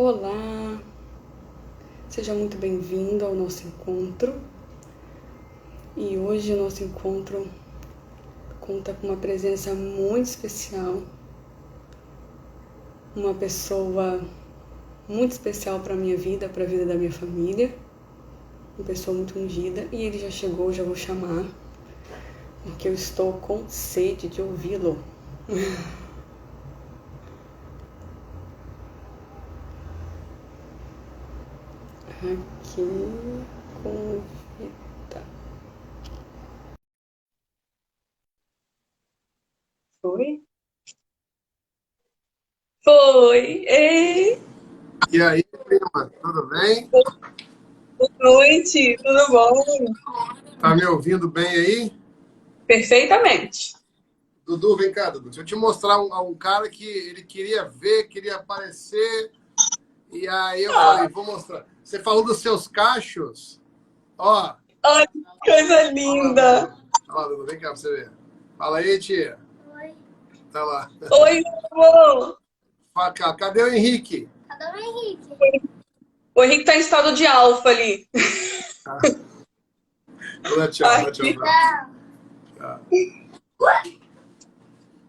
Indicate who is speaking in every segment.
Speaker 1: Olá, seja muito bem-vindo ao nosso encontro. E hoje o nosso encontro conta com uma presença muito especial, uma pessoa muito especial para a minha vida, para a vida da minha família, uma pessoa muito ungida, e ele já chegou, já vou chamar, porque eu estou com sede de ouvi-lo. Aqui, convida. Foi? Foi! Ei!
Speaker 2: E aí, prima, tudo bem?
Speaker 1: Boa noite, tudo bom?
Speaker 2: Tá me ouvindo bem aí?
Speaker 1: Perfeitamente.
Speaker 2: Dudu, vem cá, Dudu. Deixa eu te mostrar um cara que ele queria ver, queria aparecer. E aí eu falei, vou mostrar. Você falou dos seus cachos? Ó,
Speaker 1: Ai, que coisa
Speaker 2: olha lá,
Speaker 1: linda!
Speaker 2: Dudu. Olha lá, Dudu, vem cá pra você ver. Fala aí, tia.
Speaker 3: Oi.
Speaker 2: Tá lá.
Speaker 1: Oi, amor!
Speaker 2: Fala cá, cadê o Henrique?
Speaker 3: Cadê o Henrique?
Speaker 1: O Henrique tá em estado de alfa ali.
Speaker 2: Vou dar tchau, dá tchau
Speaker 1: Aqui,
Speaker 2: pra ela.
Speaker 3: Tchau.
Speaker 2: Tchau.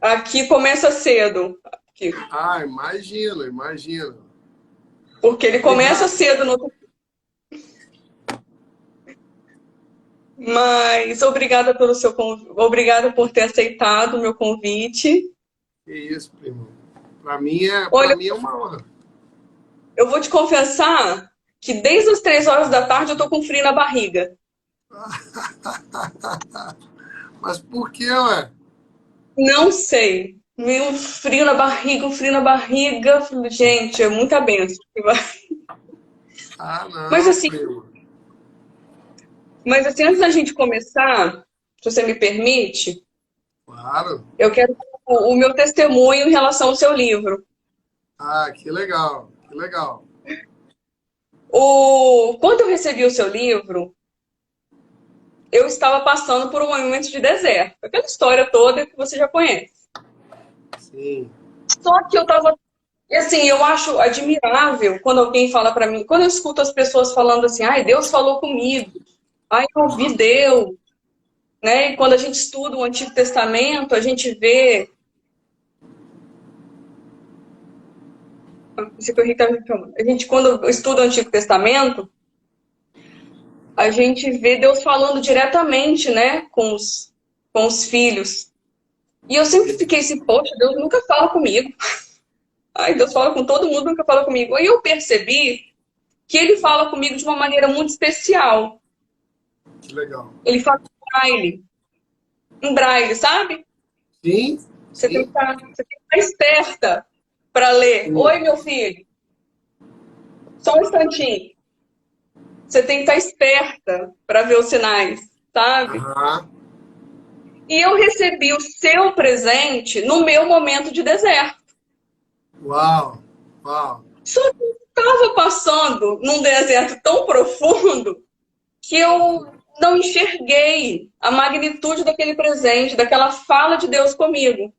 Speaker 1: aqui começa cedo. Aqui.
Speaker 2: Ah, imagino, imagino.
Speaker 1: Porque ele começa
Speaker 2: Obrigado.
Speaker 1: cedo no. Mas obrigada pelo seu obrigada por ter aceitado o meu convite.
Speaker 2: Que isso, primo. Pra
Speaker 1: Olha,
Speaker 2: mim é uma honra.
Speaker 1: eu vou te confessar que desde as 3 horas da tarde eu tô com frio na barriga.
Speaker 2: Mas por que, ué?
Speaker 1: Não sei. Meio frio na barriga, um frio na barriga. Gente, é muita benção.
Speaker 2: Ah,
Speaker 1: Mas
Speaker 2: não,
Speaker 1: assim,
Speaker 2: primo.
Speaker 1: mas assim, antes da gente começar, se você me permite,
Speaker 2: Claro.
Speaker 1: eu quero o meu testemunho em relação ao seu livro.
Speaker 2: Ah, que legal, que legal.
Speaker 1: Quando eu recebi o seu livro, eu estava passando por um momento de deserto. Aquela história toda que você já conhece.
Speaker 2: Sim.
Speaker 1: Só que eu estava. E assim, eu acho admirável quando alguém fala para mim, quando eu escuto as pessoas falando assim, ai, Deus falou comigo, ai, eu ouvi Deus, né? E quando a gente estuda o Antigo Testamento, a gente vê. Isso que o Henrique tá me chamando. A gente, quando estuda o Antigo Testamento, a gente vê Deus falando diretamente, né, com os filhos. E eu sempre fiquei assim, poxa, Deus nunca fala comigo. Ai, Deus fala com todo mundo, nunca fala comigo. Aí eu percebi que ele fala comigo de uma maneira muito especial.
Speaker 2: Que legal.
Speaker 1: Ele fala em braille, sabe?
Speaker 2: Sim, sim,
Speaker 1: Você tem que estar esperta para ler.
Speaker 2: sim.
Speaker 1: Oi, meu filho, só um instantinho. Você tem que estar esperta para ver os sinais, sabe?
Speaker 2: Aham.
Speaker 1: E eu recebi o seu presente no meu momento de deserto.
Speaker 2: Uau, uau.
Speaker 1: Só que eu estava passando num deserto tão profundo que eu não enxerguei a magnitude daquele presente, daquela fala de Deus comigo.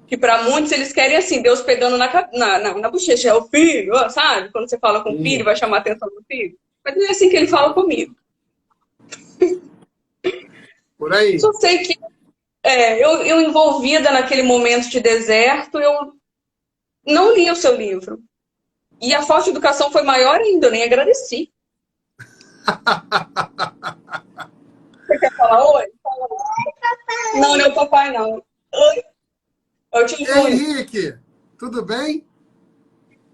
Speaker 1: Que para muitos eles querem assim, Deus pegando na bochecha, é o filho, sabe? Quando você fala com o filho,
Speaker 2: Sim,
Speaker 1: vai chamar a atenção do filho. Mas não é assim que ele fala comigo.
Speaker 2: por aí.
Speaker 1: Só sei que eu envolvida naquele momento de deserto, eu não li o seu livro. E a falta de educação foi maior ainda, eu nem agradeci. Você quer falar oi? Não, não é o papai, não. Oi, é o tio
Speaker 2: Ei,
Speaker 1: Júnior.
Speaker 2: Henrique, tudo bem?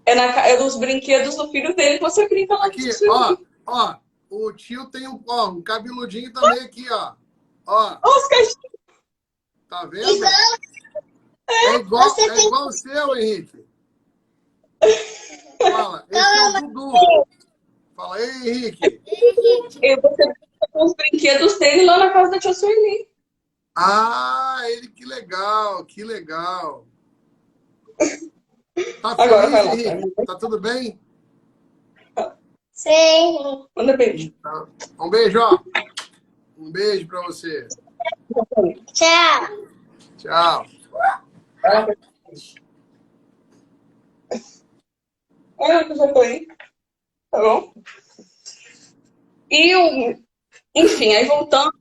Speaker 1: É dos brinquedos do filho dele que você brinca lá com
Speaker 2: Aqui,
Speaker 1: seu filho.
Speaker 2: ó, o tio tem um cabeludinho também aqui, ó. Ó,
Speaker 1: Olha os cachorros.
Speaker 2: tá vendo?
Speaker 3: Então,
Speaker 2: É
Speaker 3: você
Speaker 2: igual o seu, Henrique. Fala, esse é o
Speaker 3: calma,
Speaker 2: Dudu. Fala, ei, Henrique.
Speaker 3: Henrique.
Speaker 1: E você brinca com os brinquedos dele lá na casa da tia Sueli.
Speaker 2: Ah, ele, que legal, que legal. Tá
Speaker 1: Agora vai
Speaker 2: feliz,
Speaker 1: lá.
Speaker 2: Henrique? Tá tudo bem?
Speaker 3: Sim.
Speaker 1: Manda beijo.
Speaker 2: Então, um beijo, ó. Um beijo pra você.
Speaker 3: Tchau.
Speaker 2: Tchau.
Speaker 1: Vai lá. Eu já tô aí, tá bom? Enfim, aí voltando,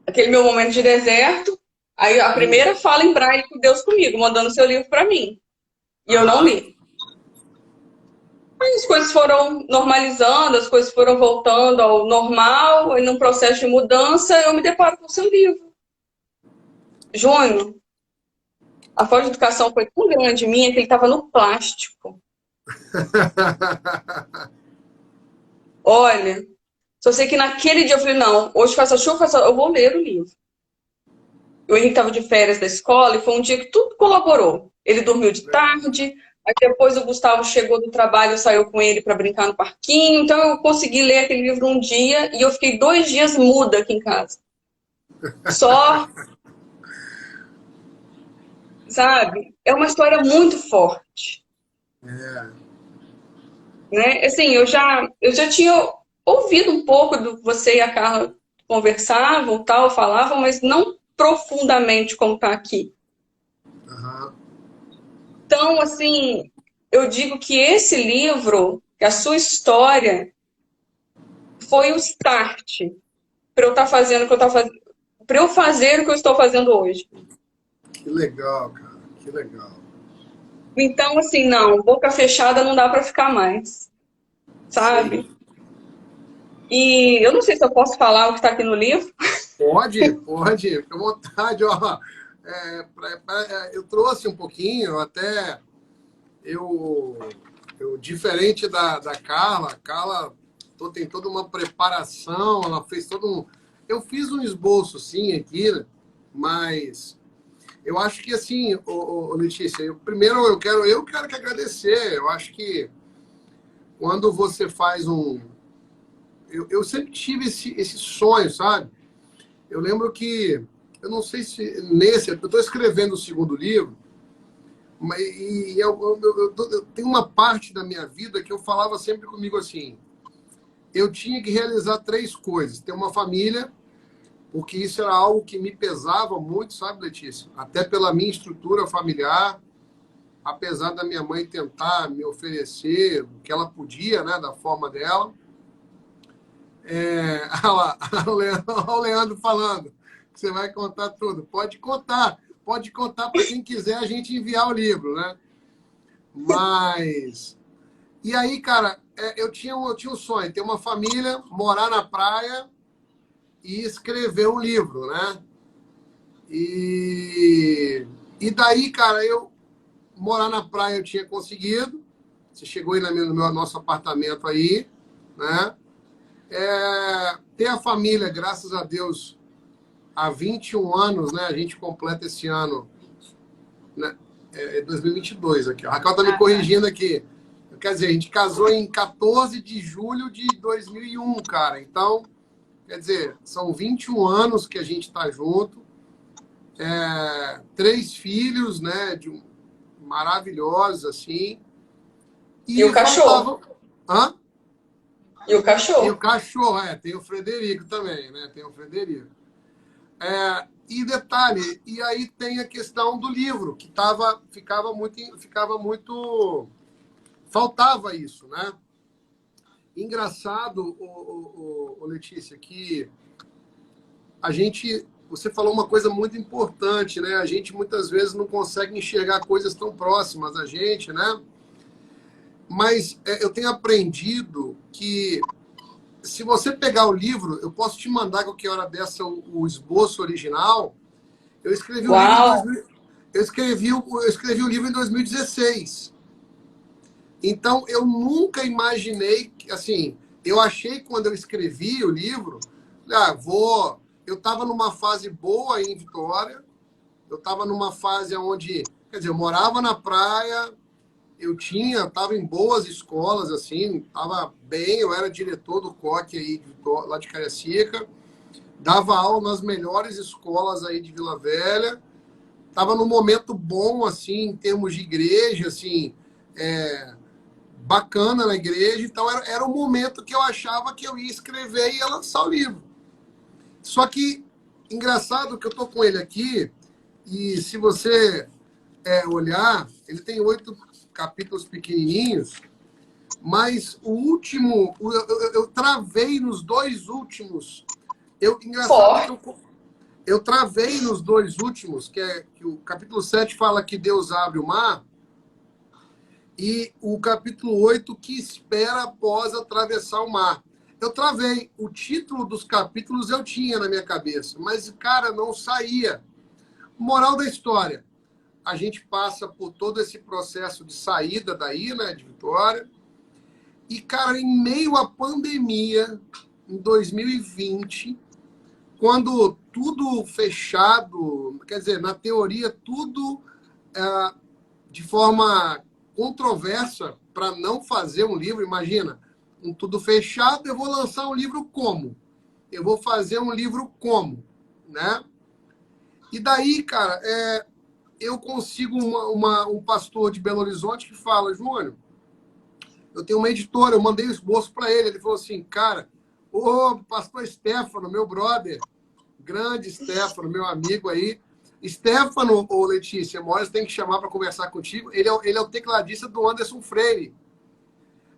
Speaker 1: aquele meu momento de deserto, aí a primeira fala em braille com Deus comigo, mandando seu livro para mim. E eu não
Speaker 2: Aham.
Speaker 1: li. Aí as coisas foram normalizando, as coisas foram voltando ao normal, e num processo de mudança, eu me deparo com o seu livro. Júnior, a falta de educação foi tão grande em mim que ele estava no plástico. Olha, só sei que naquele dia eu falei, não, hoje faça chuva, eu vou ler o livro. O Henrique estava de férias da escola e foi um dia que tudo colaborou. Ele dormiu de tarde, aí depois o Gustavo chegou do trabalho, saiu com ele para brincar no parquinho. Então eu consegui ler aquele livro um dia e eu fiquei 2 dias muda aqui em casa. Só, sabe? É uma história muito forte,
Speaker 2: É.
Speaker 1: né? Assim, eu já tinha ouvido um pouco do você e a Carla conversavam, tal, falavam, mas não profundamente como está aqui.
Speaker 2: Aham.
Speaker 1: Então, assim, eu digo que esse livro, que a sua história, foi o start para eu estar fazendo o que eu estou fazendo, para eu fazer o que eu estou fazendo hoje.
Speaker 2: Que legal, cara. Que legal.
Speaker 1: Então, assim, não, boca fechada não dá para ficar mais,
Speaker 2: Sei.
Speaker 1: sabe? E eu não sei se eu posso falar o que está aqui no livro.
Speaker 2: Pode, pode. Fica à vontade, ó. Eu trouxe um pouquinho, até eu, diferente da Carla, a Carla tem toda uma preparação, ela fez todo um. Eu fiz um esboço, sim, aqui, né? Mas eu acho que assim, Letícia, primeiro eu quero que agradecer. Eu acho que quando você faz um. Eu sempre tive esse sonho, sabe? Eu lembro que, eu não sei se eu estou escrevendo o segundo livro, mas eu tenho uma parte da minha vida que eu falava sempre comigo assim, eu tinha que realizar 3 coisas. Ter uma família, porque isso era algo que me pesava muito, sabe, Letícia? Até pela minha estrutura familiar, apesar da minha mãe tentar me oferecer o que ela podia, né, da forma dela. Olha lá, olha o Leandro falando que você vai contar tudo. Pode contar para quem quiser a gente enviar o livro, né? Mas e aí, cara, eu tinha um sonho, ter uma família, morar na praia e escrever um livro, né? E, e daí, cara, eu morar na praia eu tinha conseguido. Você chegou aí no nosso apartamento aí, né? Ter a família, graças a Deus, há 21 anos, né? A gente completa esse ano, né? 2022 aqui. A Raquel tá me corrigindo aqui. Quer dizer, a gente casou em 14 de julho de 2001, cara. Então, quer dizer, são 21 anos que a gente está junto. 3 filhos, né? Maravilhosos, assim.
Speaker 1: E o
Speaker 2: E
Speaker 1: cachorro.
Speaker 2: faltava. Hã?
Speaker 1: E o
Speaker 2: E o
Speaker 1: cachorro.
Speaker 2: cachorro, tem o Frederico também, né? Tem o Frederico. E detalhe, e aí tem a questão do livro, que faltava isso, né? Engraçado, Letícia, que você falou uma coisa muito importante, né? A gente muitas vezes não consegue enxergar coisas tão próximas a gente, né? Mas eu tenho aprendido que se você pegar o livro, eu posso te mandar qualquer hora dessa o esboço original. Eu escrevi o livro em
Speaker 1: Uau!
Speaker 2: 2000, eu escrevi o livro em 2016. Então eu nunca imaginei que, assim, eu achei quando eu escrevi o livro, eu estava numa fase boa em Vitória, eu estava numa fase onde, quer dizer, eu morava na praia, estava em boas escolas, assim, estava bem, eu era diretor do COC aí, lá de Cariacica, dava aula nas melhores escolas aí de Vila Velha, estava num momento bom, assim, em termos de igreja, assim, bacana na igreja, então era o momento que eu achava que eu ia escrever e ia lançar o livro. Só que, engraçado que eu tô com ele aqui, e se você olhar, ele tem 8 capítulos pequenininhos, mas o último, eu travei nos dois últimos. Engraçado que eu travei nos dois últimos, que o capítulo 7 fala que Deus abre o mar, e o capítulo 8 que espera após atravessar o mar. Eu travei. O título dos capítulos eu tinha na minha cabeça, mas, cara, não saía. Moral da história. A gente passa por todo esse processo de saída daí, né, de Vitória. E, cara, em meio à pandemia, em 2020, quando tudo fechado, quer dizer, na teoria, tudo de forma controversa para não fazer um livro, imagina, com tudo fechado, eu vou lançar um livro como? Eu vou fazer um livro como? Né? E daí, cara, eu consigo um pastor de Belo Horizonte que fala, Júnior, eu tenho uma editora, eu mandei o esboço para ele, ele falou assim, cara, ô pastor Stefano, meu brother, grande Stefano, meu amigo aí, Stefano ou Letícia Moraes tem que chamar para conversar contigo, ele é o tecladista do Anderson Freire,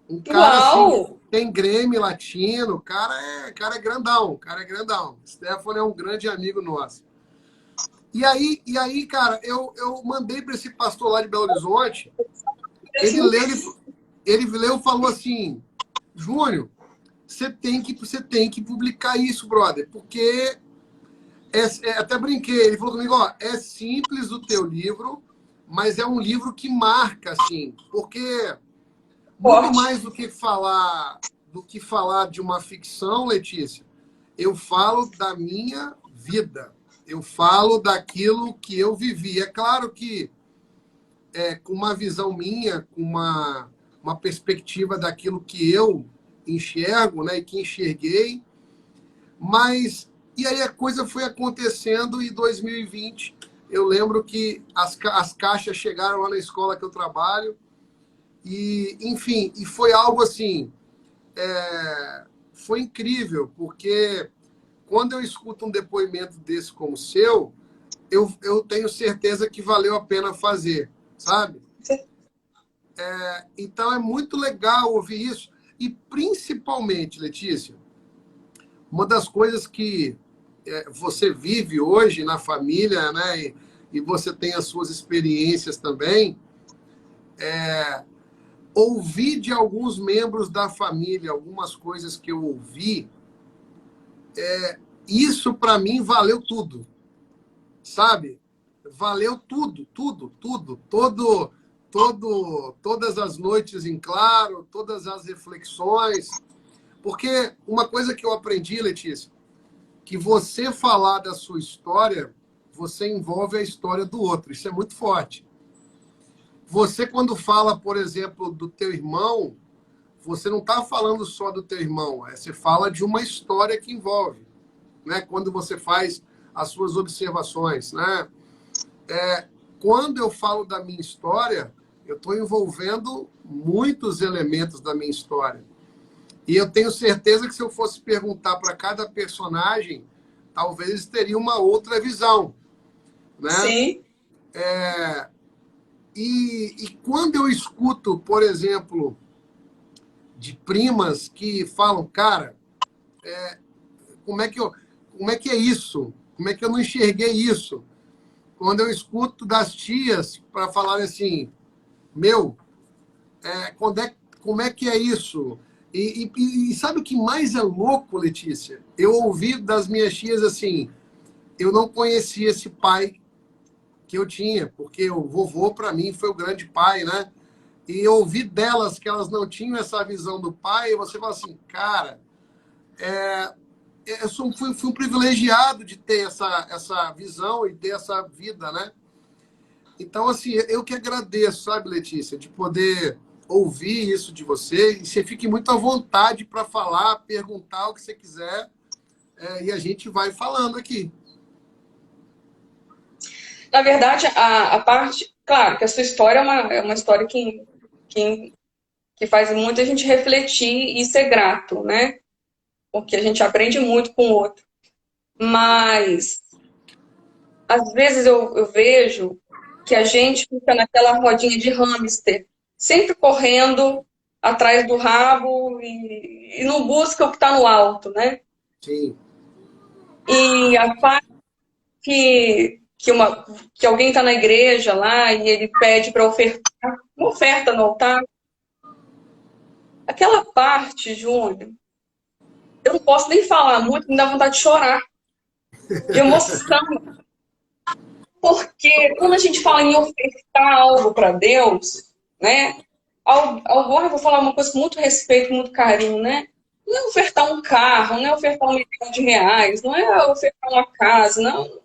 Speaker 2: um cara assim, tem Grêmio latino, o cara é grandão, Stefano é um grande amigo nosso. E aí, cara, eu mandei para esse pastor lá de Belo Horizonte, ele leu e falou assim, Júnior, você tem que publicar isso, brother, porque até brinquei, ele falou comigo, ó, é simples o teu livro, mas é um livro que marca, assim, porque muito mais do que falar de uma ficção, Letícia, eu falo da minha vida. Eu falo daquilo que eu vivi. É claro que com uma visão minha, com uma perspectiva daquilo que eu enxergo, né, e que enxerguei. Mas, e aí a coisa foi acontecendo em 2020. Eu lembro que as caixas chegaram lá na escola que eu trabalho. E, enfim, e foi algo assim, foi incrível, porque quando eu escuto um depoimento desse como o seu, eu tenho certeza que valeu a pena fazer, sabe? Então é muito legal ouvir isso. E principalmente, Letícia, uma das coisas que você vive hoje na família, né? E você tem as suas experiências também, ouvir de alguns membros da família algumas coisas que eu ouvi, isso para mim valeu tudo, sabe? Valeu tudo, todas as noites em claro, todas as reflexões, porque uma coisa que eu aprendi, Letícia, que você falar da sua história, você envolve a história do outro, isso é muito forte. Você, quando fala, por exemplo, do teu irmão, você não está falando só do teu irmão, você fala de uma história que envolve, né? Quando você faz as suas observações, né? Quando eu falo da minha história, eu estou envolvendo muitos elementos da minha história. E eu tenho certeza que se eu fosse perguntar para cada personagem, talvez teria uma outra visão, né?
Speaker 1: Sim.
Speaker 2: E quando eu escuto, por exemplo, de primas que falam, cara, como é que é isso? Como é que eu não enxerguei isso? Quando eu escuto das tias para falar assim, meu, como é que é isso? E sabe o que mais é louco, Letícia? Eu ouvi das minhas tias assim, eu não conhecia esse pai que eu tinha, porque o vovô, para mim, foi o grande pai, né? E eu ouvi delas que elas não tinham essa visão do pai, e você fala assim, cara, eu fui um privilegiado de ter essa visão e ter essa vida, né? Então, assim, eu que agradeço, sabe, Letícia, de poder ouvir isso de você, e você fique muito à vontade para falar, perguntar o que você quiser, e a gente vai falando aqui.
Speaker 1: Na verdade, a parte... Claro, que a sua história é uma história que faz muita gente refletir e ser grato, né? Porque a gente aprende muito com o outro. Mas, às vezes eu vejo que a gente fica naquela rodinha de hamster, sempre correndo atrás do rabo e não busca o que está no alto, né?
Speaker 2: Sim.
Speaker 1: E a parte que alguém está na igreja lá e ele pede para ofertar, uma oferta no altar, aquela parte, Júnior, eu não posso nem falar muito, me dá vontade de chorar, de emoção. Porque quando a gente fala em ofertar algo para Deus, né? Eu vou falar uma coisa com muito respeito, com muito carinho, né? Não é ofertar um carro, não é ofertar R$ 1 milhão, não é ofertar uma casa, não.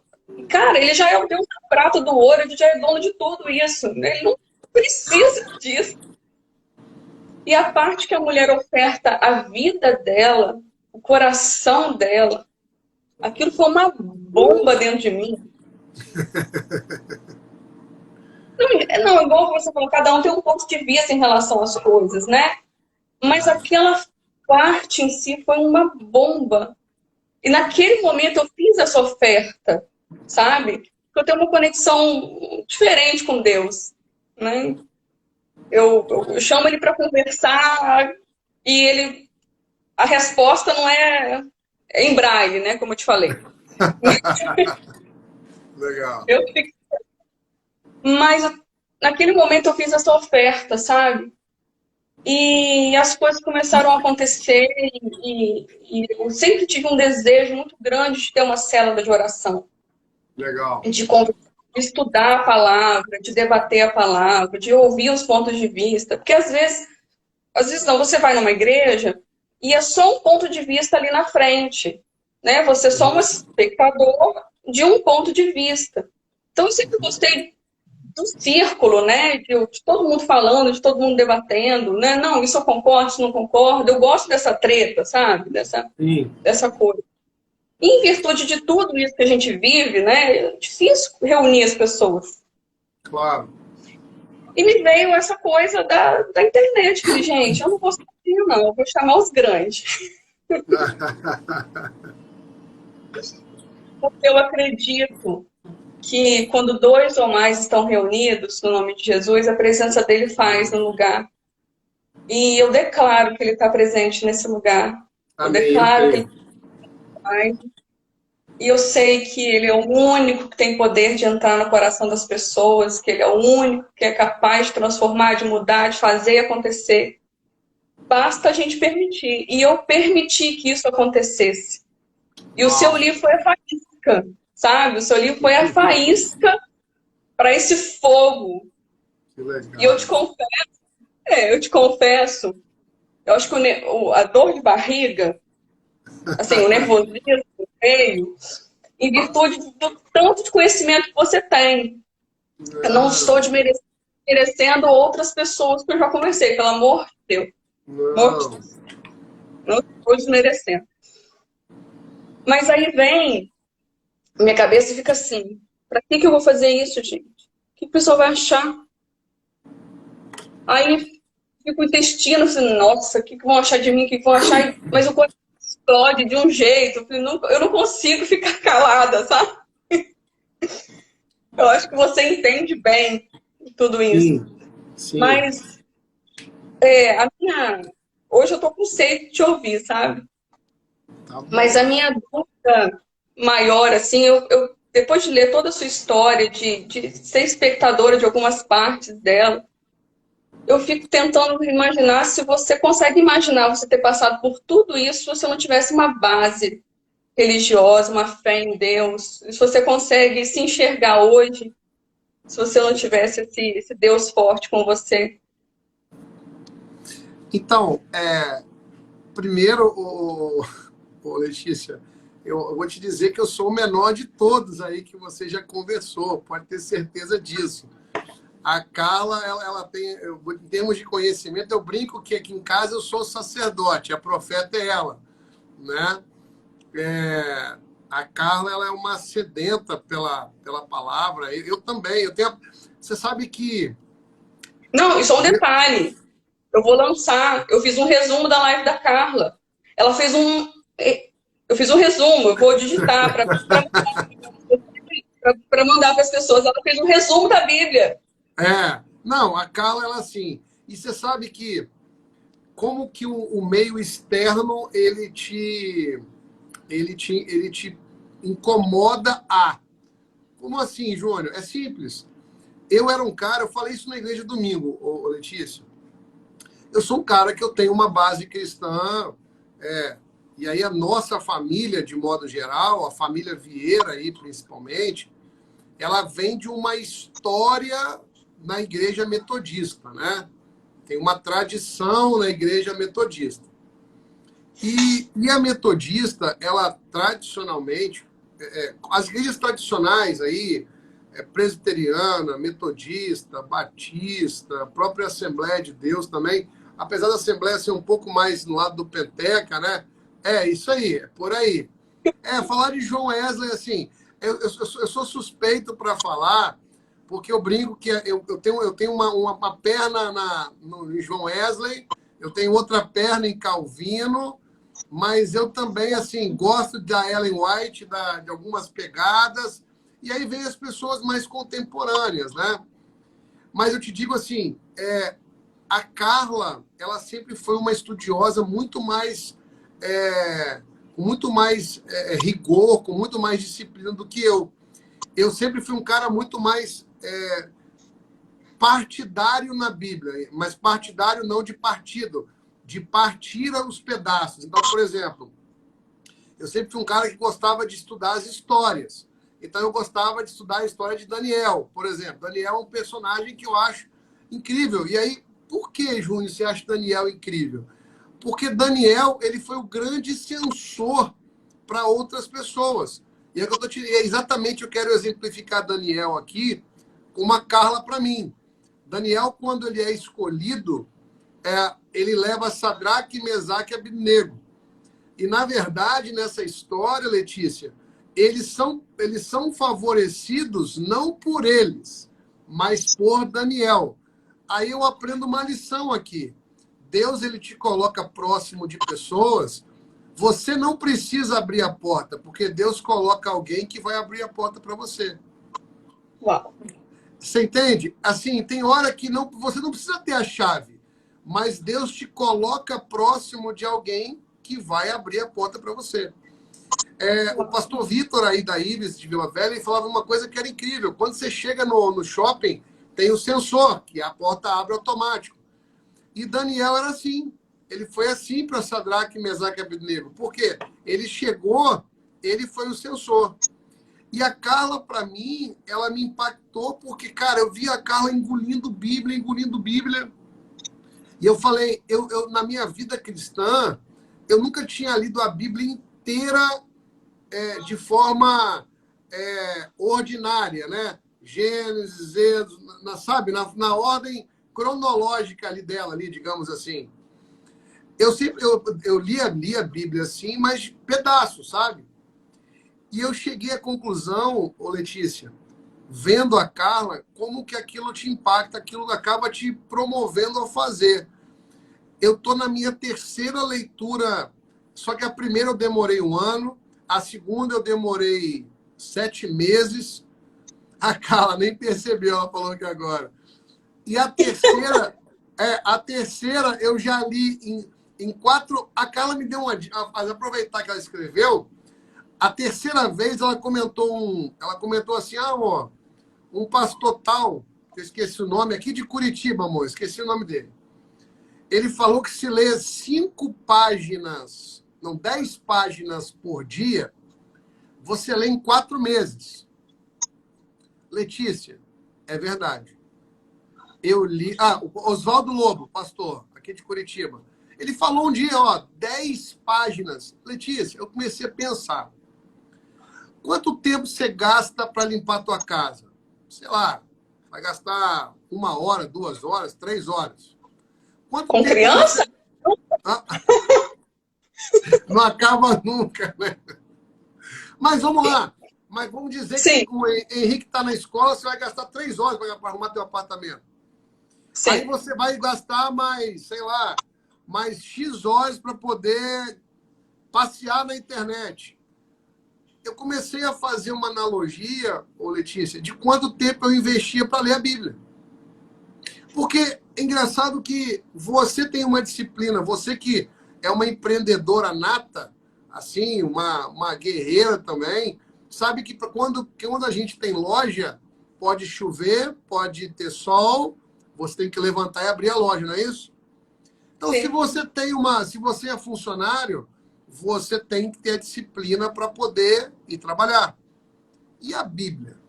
Speaker 1: Cara, ele já é o Deus da prata, do ouro, ele já é dono de tudo isso, né? Ele não precisa disso. E a parte que a mulher oferta a vida dela, o coração dela, aquilo foi uma bomba dentro de mim. Não, igual você falou, cada um tem um ponto de vista em relação às coisas, né? Mas aquela parte em si foi uma bomba. E naquele momento eu fiz essa oferta, sabe? Porque eu tenho uma conexão diferente com Deus, né? Eu chamo ele para conversar e a resposta não é em braille, né? Como eu te falei.
Speaker 2: Legal.
Speaker 1: Mas naquele momento eu fiz essa oferta, sabe? E as coisas começaram a acontecer e eu sempre tive um desejo muito grande de ter uma célula de oração.
Speaker 2: Legal.
Speaker 1: De estudar a palavra, de debater a palavra, de ouvir os pontos de vista. Porque às vezes não, você vai numa igreja e é só um ponto de vista ali na frente, né? Você é só um espectador de um ponto de vista. Então eu sempre gostei do círculo, né? De todo mundo falando, de todo mundo debatendo, né? Não, isso eu concordo, isso não concordo. Eu gosto dessa treta, sabe? Dessa coisa. E em virtude de tudo isso que a gente vive, né? É difícil reunir as pessoas.
Speaker 2: Claro.
Speaker 1: E me veio essa coisa da internet. Falei, gente, eu não vou sozinho, não. Eu vou chamar os grandes. Porque eu acredito que quando 2 ou mais estão reunidos no nome de Jesus, a presença dele faz no lugar. E eu declaro que ele está presente nesse lugar.
Speaker 2: Amém.
Speaker 1: Eu declaro que ele faz. E eu sei que ele é o único que tem poder de entrar no coração das pessoas, que ele é o único que é capaz de transformar, de mudar, de fazer acontecer. Basta a gente permitir. E eu permiti que isso acontecesse. E o seu livro foi a faísca, sabe? O seu livro foi a faísca para esse fogo.
Speaker 2: Que legal.
Speaker 1: E eu te confesso, eu acho que a dor de barriga, assim, o nervosismo veio em virtude do tanto de conhecimento que você tem. Eu não estou desmerecendo outras pessoas que eu já conversei, pelo amor de Deus. Não estou desmerecendo. Mas aí vem, minha cabeça fica assim, para que eu vou fazer isso, gente? O que a pessoa vai achar? Aí fica o intestino, assim, nossa, o que vão achar de mim? O que vão achar? Mas o coração explode de um jeito, eu não consigo ficar calada, sabe? Eu acho que você entende bem tudo isso.
Speaker 2: Sim.
Speaker 1: Mas hoje eu tô com sede de te ouvir, sabe?
Speaker 2: Tá bom.
Speaker 1: Mas a minha dúvida maior, assim, eu depois de ler toda a sua história, de ser espectadora de algumas partes dela, eu fico tentando imaginar se você consegue imaginar você ter passado por tudo isso se você não tivesse uma base religiosa, uma fé em Deus. Se você consegue se enxergar hoje, se você não tivesse esse Deus forte com você.
Speaker 2: Então, primeiro, Letícia, eu vou te dizer que eu sou o menor de todos aí que você já conversou, pode ter certeza disso. A Carla, ela tem, em termos de conhecimento, eu brinco que aqui em casa eu sou sacerdote, a profeta é ela, né? A Carla, ela é uma sedenta pela palavra, eu também, você sabe que...
Speaker 1: Não, isso é um detalhe. Eu vou lançar, eu fiz um resumo da live da Carla. Ela fez eu fiz um resumo, eu vou digitar para mandar para as pessoas. Ela fez um resumo da Bíblia.
Speaker 2: Não, a Carla, ela assim, E você sabe que como que o meio externo ele te incomoda a. Como assim, Júnior? É simples. Eu era um cara, eu falei isso na igreja domingo, Letícia. Eu sou um cara que eu tenho uma base cristã, e aí a nossa família, de modo geral, a família Vieira aí principalmente, ela vem de uma história na igreja metodista, né? Tem uma tradição na igreja metodista. E a metodista, ela tradicionalmente, as igrejas tradicionais aí, presbiteriana, metodista, batista, a própria Assembleia de Deus também, apesar da Assembleia ser um pouco mais no lado do Penteca, né? É isso aí, é por aí. Falar de John Wesley, assim, eu sou suspeito para falar, porque eu brinco que eu tenho uma perna em John Wesley, eu tenho outra perna em Calvino, mas eu também, assim, gosto da Ellen White, de algumas pegadas, e aí vem as pessoas mais contemporâneas, né? Mas eu te digo assim, a Carla, ela sempre foi uma estudiosa muito mais, com muito mais rigor, com muito mais disciplina do que eu. Eu sempre fui um cara muito mais partidário na Bíblia, mas partidário não de partido, de partir os pedaços. Então, por exemplo, eu sempre fui um cara que gostava de estudar as histórias. Então, eu gostava de estudar a história de Daniel, por exemplo. Daniel é um personagem que eu acho incrível. E aí, por que, Júnior, você acha Daniel incrível? Porque Daniel, ele foi o grande censor para outras pessoas. E é exatamente, eu quero exemplificar Daniel aqui com uma Carla para mim. Daniel, quando ele é escolhido, ele leva Sadraque, Mesaque e Abednego. E, na verdade, nessa história, Letícia, eles são favorecidos não por eles, mas por Daniel. Aí eu aprendo uma lição aqui. Deus, ele te coloca próximo de pessoas. Você não precisa abrir a porta, porque Deus coloca alguém que vai abrir a porta para você.
Speaker 1: Uau.
Speaker 2: Você entende? Assim, tem hora que você não precisa ter a chave, mas Deus te coloca próximo de alguém que vai abrir a porta para você. O pastor Vitor aí da Ibis de Vila Velha, ele falava uma coisa que era incrível. Quando você chega no shopping, tem o sensor, que a porta abre automático. E Daniel era assim. Ele foi assim para Sadraque, Mesaque e Abednego. Por quê? Ele chegou, ele foi o sensor. E a Carla, para mim, ela me impactou porque, cara, eu vi a Carla engolindo Bíblia. E eu falei, na minha vida cristã, eu nunca tinha lido a Bíblia inteira de forma ordinária, né? Gênesis, Êxodo, sabe? Na ordem cronológica ali dela, ali, digamos assim. Eu li a Bíblia assim, mas pedaços, sabe? E eu cheguei à conclusão, Letícia, vendo a Carla, como que aquilo te impacta, aquilo acaba te promovendo a fazer. Eu estou na minha terceira leitura, só que a primeira eu demorei 1 ano, a segunda eu demorei 7 meses. A Carla nem percebeu, ela falou que agora. E a terceira eu já li em 4. A Carla me deu uma. Aproveitar que ela escreveu, a terceira vez ela comentou assim, amor, um pastor tal, que eu esqueci o nome, aqui de Curitiba, amor, esqueci o nome dele. Ele falou que se lê 5 páginas, não, 10 páginas por dia, você lê em 4 meses. Letícia, é verdade. Eu li... o Oswaldo Lobo, pastor, aqui de Curitiba. Ele falou um dia, 10 páginas. Letícia, eu comecei a pensar. Quanto tempo você gasta para limpar a tua casa? Sei lá, vai gastar 1 hora, 2 horas, 3 horas. Quanto
Speaker 1: Com
Speaker 2: tempo
Speaker 1: criança?
Speaker 2: Não acaba nunca, né? Mas vamos lá. Mas vamos dizer
Speaker 1: Sim.
Speaker 2: que o Henrique está na escola, você vai gastar 3 horas para arrumar teu apartamento.
Speaker 1: Sim.
Speaker 2: Aí você vai gastar mais, sei lá, mais X horas para poder passear na internet. Eu comecei a fazer uma analogia, Letícia, de quanto tempo eu investia para ler a Bíblia. Porque É engraçado que você tem uma disciplina, você que é uma empreendedora nata, assim, uma guerreira também, sabe que quando a gente tem loja, pode chover, pode ter sol, você tem que levantar e abrir a loja, não é isso? Então,
Speaker 1: Sim.
Speaker 2: se você é funcionário, você tem que ter a disciplina para poder ir trabalhar. E a Bíblia?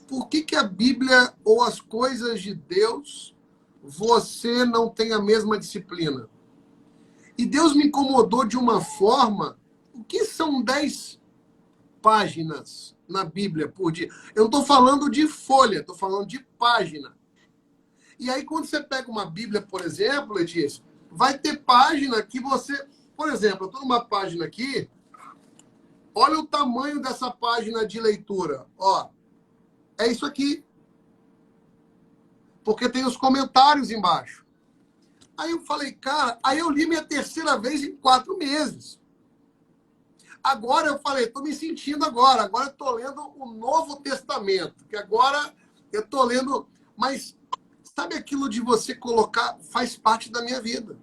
Speaker 2: Por que a Bíblia ou as coisas de Deus você não tem a mesma disciplina? E Deus me incomodou de uma forma. O que são 10 páginas na Bíblia por dia? Eu não estou falando de folha, estou falando de página. E aí, quando você pega uma Bíblia, por exemplo, Letícia, vai ter página que você. Por exemplo, eu estou numa página aqui. Olha o tamanho dessa página de leitura. Ó, é isso aqui. Porque tem os comentários embaixo. Aí eu falei, cara, aí eu li minha terceira vez em 4 meses. Agora eu falei, estou me sentindo agora. Agora eu estou lendo o Novo Testamento. Que agora eu estou lendo. Mas sabe aquilo de você colocar, faz parte da minha vida.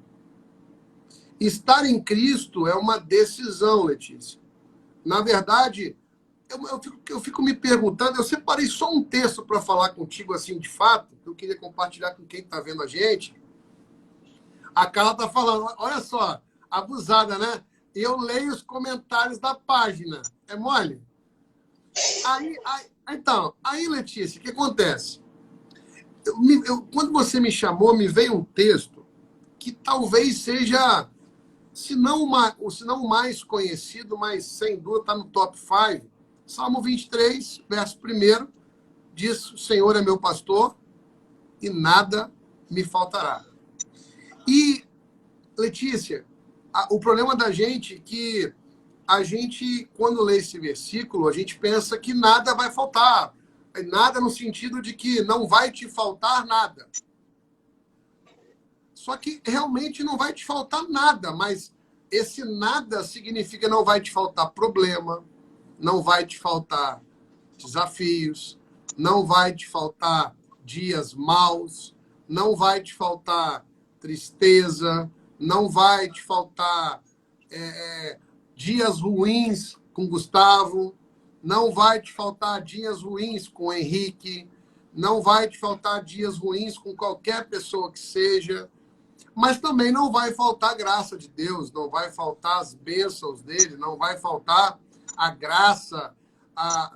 Speaker 2: Estar em Cristo é uma decisão, Letícia. Na verdade, eu fico me perguntando, eu separei só um texto para falar contigo, assim, de fato, que eu queria compartilhar com quem está vendo a gente. A Carla está falando, olha só, abusada, né? Eu leio os comentários da página. É mole? Então, Letícia, o que acontece? Quando você me chamou, me veio um texto que talvez seja, se não o mais conhecido, mas sem dúvida está no top 5. Salmo 23, verso 1, diz: o Senhor é meu pastor e nada me faltará. E, Letícia, o problema da gente é que a gente, quando lê esse versículo, a gente pensa que nada vai faltar. Nada no sentido de que não vai te faltar nada. Só que realmente não vai te faltar nada, mas esse nada significa não vai te faltar problema, não vai te faltar desafios, não vai te faltar dias maus, não vai te faltar tristeza, não vai te faltar dias ruins com Gustavo, não vai te faltar dias ruins com o Henrique, não vai te faltar dias ruins com qualquer pessoa que seja, mas também não vai faltar a graça de Deus, não vai faltar as bênçãos dele, não vai faltar a graça,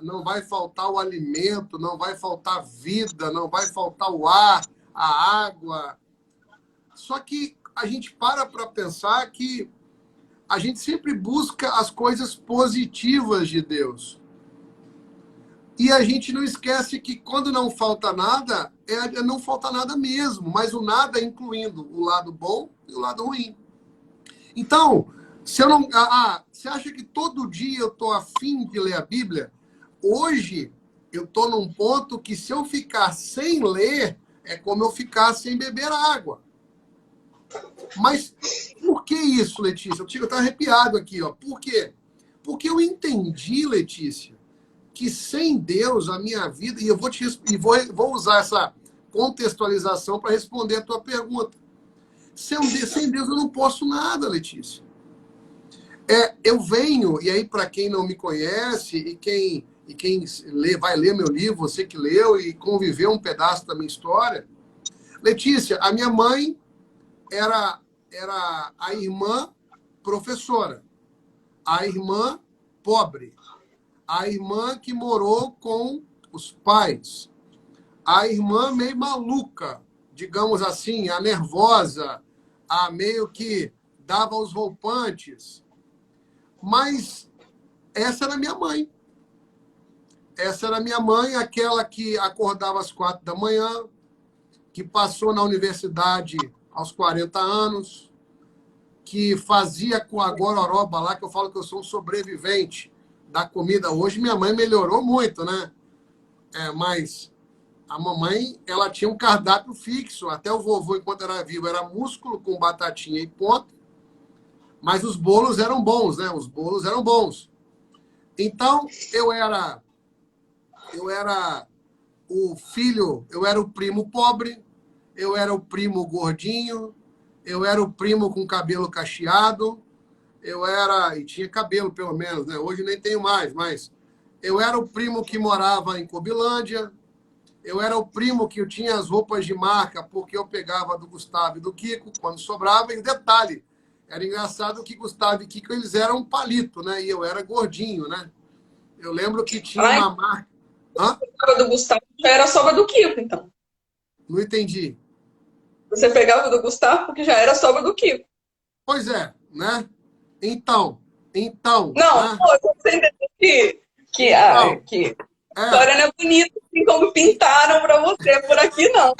Speaker 2: não vai faltar o alimento, não vai faltar a vida, não vai faltar o ar, a água. Só que a gente para pensar que a gente sempre busca as coisas positivas de Deus. E a gente não esquece que quando não falta nada, não falta nada mesmo, mas o nada incluindo o lado bom e o lado ruim. Então, se eu não, você acha que todo dia eu estou afim de ler a Bíblia? Hoje, eu estou num ponto que se eu ficar sem ler, é como eu ficar sem beber água. Mas por que isso, Letícia? Eu estou arrepiado aqui. Ó. Por quê? Porque eu entendi, Letícia, que sem Deus a minha vida... E eu vou usar essa contextualização para responder a tua pergunta. Sem Deus eu não posso nada, Letícia. Eu venho, e aí para quem não me conhece, e quem vai ler meu livro, você que leu e conviveu um pedaço da minha história... Letícia, a minha mãe era a irmã professora, a irmã pobre, a irmã que morou com os pais, a irmã meio maluca, digamos assim, a nervosa, a meio que dava os roupantes. Mas essa era minha mãe. Essa era minha mãe, aquela que acordava às 4 da manhã, que passou na universidade aos 40 anos, que fazia com a gororoba lá, que eu falo que eu sou um sobrevivente da comida. Hoje minha mãe melhorou muito, né? Mas a mamãe, ela tinha um cardápio fixo. Até o vovô, enquanto era vivo, era músculo com batatinha e ponto. Mas os bolos eram bons, né? Os bolos eram bons. Então, eu era o filho, eu era o primo pobre, eu era o primo gordinho, eu era o primo com cabelo cacheado, eu era, e tinha cabelo pelo menos, né? Hoje nem tenho mais, mas eu era o primo que morava em Cobilândia, eu era o primo que eu tinha as roupas de marca porque eu pegava do Gustavo e do Kiko quando sobrava. E detalhe, era engraçado que Gustavo e Kiko eles eram um palito, né? E eu era gordinho, né? Eu lembro que tinha
Speaker 1: Ai,
Speaker 2: uma marca. Hã?
Speaker 1: a sobra do Gustavo já era a sobra do Kiko, então.
Speaker 2: Não entendi.
Speaker 1: Você pegava do Gustavo porque já era a sobra do Kiko.
Speaker 2: Pois é, né? Então,
Speaker 1: Não,
Speaker 2: né?
Speaker 1: pô, você entendeu
Speaker 2: Então,
Speaker 1: que a
Speaker 2: é.
Speaker 1: história não é bonita assim como pintaram pra você por aqui, não.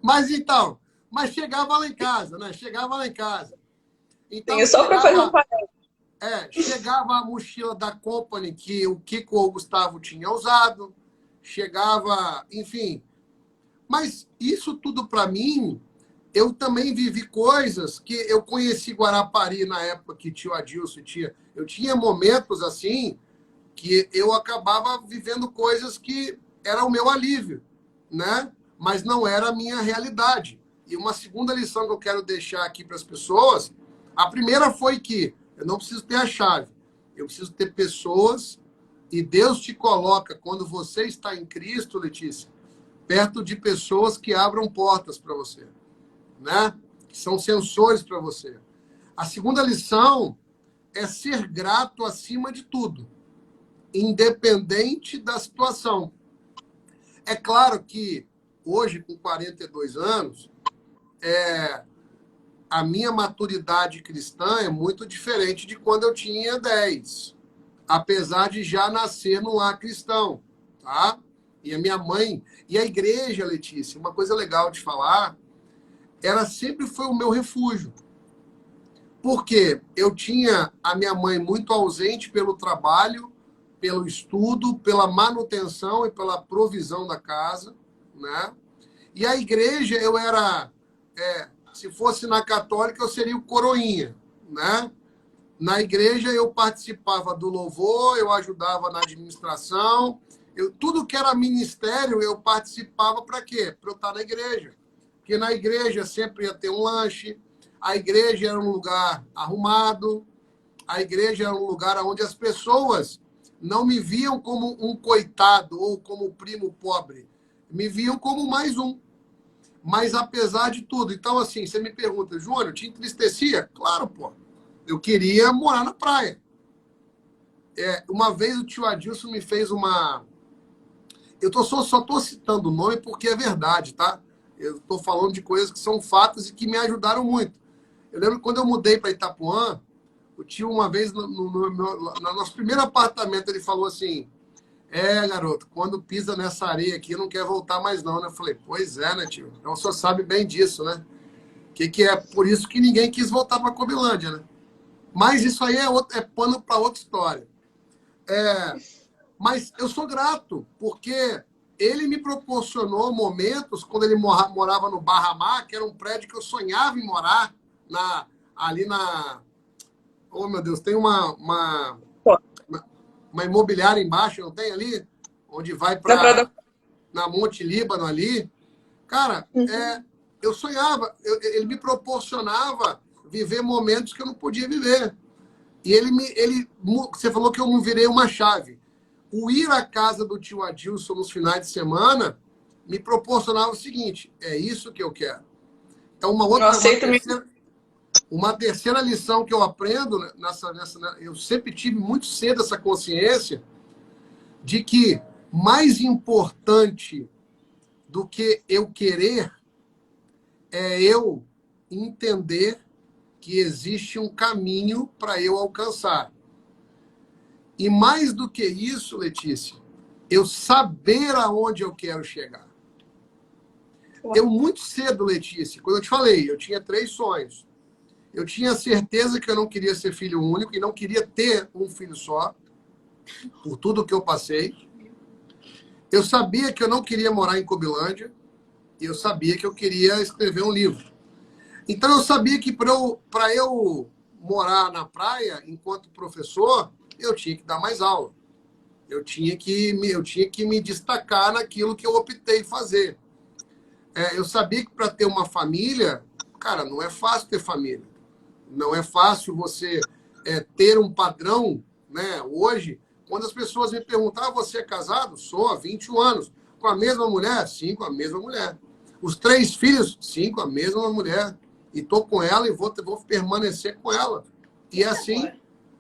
Speaker 2: Mas então, mas chegava lá em casa, né? Chegava lá em casa.
Speaker 1: Sim, é
Speaker 2: Então,
Speaker 1: só pra fazer um parênteses.
Speaker 2: chegava a mochila da Company que o Kiko ou o Gustavo tinha usado, chegava, enfim. Mas isso tudo para mim, eu também vivi coisas que eu conheci Guarapari na época que tio Adilson tinha. Eu tinha momentos assim que eu acabava vivendo coisas que era o meu alívio, né? Mas não era a minha realidade. E uma segunda lição que eu quero deixar aqui para as pessoas, a primeira foi que eu não preciso ter a chave, eu preciso ter pessoas e Deus te coloca quando você está em Cristo, Letícia, perto de pessoas que abram portas para você, né? Que são sensores para você. A segunda lição é ser grato acima de tudo, independente da situação. É claro que hoje, com 42 anos, a minha maturidade cristã é muito diferente de quando eu tinha 10, apesar de já nascer num lar cristão, tá? E a minha mãe, e a igreja, Letícia, uma coisa legal de falar, ela sempre foi o meu refúgio. Porque eu tinha a minha mãe muito ausente pelo trabalho, pelo estudo, pela manutenção e pela provisão da casa, né? E a igreja, eu era, se fosse na católica, eu seria o coroinha, né? Na igreja, eu participava do louvor, eu ajudava na administração, tudo que era ministério, eu participava para quê? Para eu estar na igreja. Porque na igreja sempre ia ter um lanche, a igreja era um lugar arrumado, a igreja era um lugar onde as pessoas não me viam como um coitado ou como primo pobre, me viam como mais um. Mas apesar de tudo, então assim, você me pergunta, Júnior, te entristecia? Claro, pô. Eu queria morar na praia. Uma vez o tio Adilson me fez uma. Só estou citando o nome porque é verdade, tá? Eu estou falando de coisas que são fatos e que me ajudaram muito. Eu lembro que quando eu mudei para Itapuã, o tio, uma vez, no nosso primeiro apartamento, ele falou assim: garoto, quando pisa nessa areia aqui, não quer voltar mais, não, né? Eu falei: pois é, né, tio? Então o senhor sabe bem disso, né? Que é por isso que ninguém quis voltar para Cobilândia, né? Mas isso aí é pano para outra história. Mas eu sou grato, porque ele me proporcionou momentos, quando ele morava no Barra Mar, que era um prédio que eu sonhava em morar, ali na. Oh, meu Deus, tem uma imobiliária embaixo, não tem ali? Onde vai para na Monte Líbano ali. Cara, eu sonhava, ele me proporcionava viver momentos que eu não podia viver. E você falou que eu não virei uma chave. O ir à casa do tio Adilson nos finais de semana me proporcionava o seguinte: é isso que eu quero. Então, uma terceira lição que eu aprendo eu sempre tive muito cedo essa consciência de que mais importante do que eu querer é eu entender que existe um caminho para eu alcançar. E mais do que isso, Letícia, eu saber aonde eu quero chegar. Eu muito cedo, Letícia, quando eu te falei, eu tinha 3 sonhos. Eu tinha certeza que eu não queria ser filho único e não queria ter um filho só, por tudo que eu passei. Eu sabia que eu não queria morar em Cobilândia e eu sabia que eu queria escrever um livro. Então eu sabia que para eu morar na praia enquanto professor, eu tinha que dar mais aula. Eu tinha que me destacar naquilo que eu optei fazer. eu sabia que para ter uma família, cara, não é fácil ter família. Não é fácil você ter um padrão, né? Hoje, quando as pessoas me perguntam, você é casado? Sou há 21 anos. Com a mesma mulher? Sim, com a mesma mulher. Os 3 filhos? Sim, com a mesma mulher. E estou com ela e vou permanecer com ela. E é assim,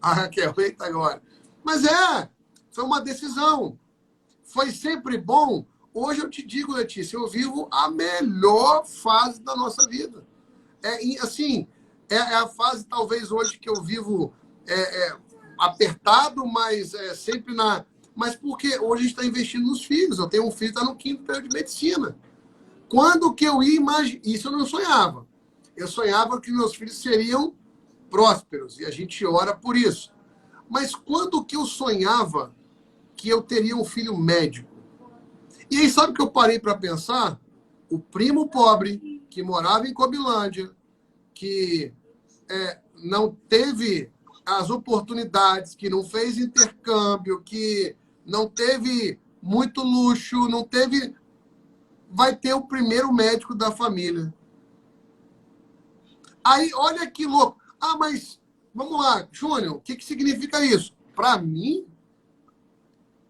Speaker 2: a Raquel, eita agora. Mas foi uma decisão. Foi sempre bom. Hoje eu te digo, Letícia, eu vivo a melhor fase da nossa vida. Assim, é a fase, talvez, hoje que eu vivo apertado, mas sempre na... Mas porque hoje a gente está investindo nos filhos. Eu tenho um filho que está no 5º período de medicina. Quando que eu ia imaginar? Isso eu não sonhava. Eu sonhava que meus filhos seriam prósperos. E a gente ora por isso. Mas quando que eu sonhava que eu teria um filho médico? E aí, sabe o que eu parei para pensar? O primo pobre, que morava em Cobilândia, que não teve as oportunidades, que não fez intercâmbio, que não teve muito luxo, não teve... vai ter o primeiro médico da família. Aí, olha que louco. Mas, vamos lá, Júnior, o que significa isso? Para mim,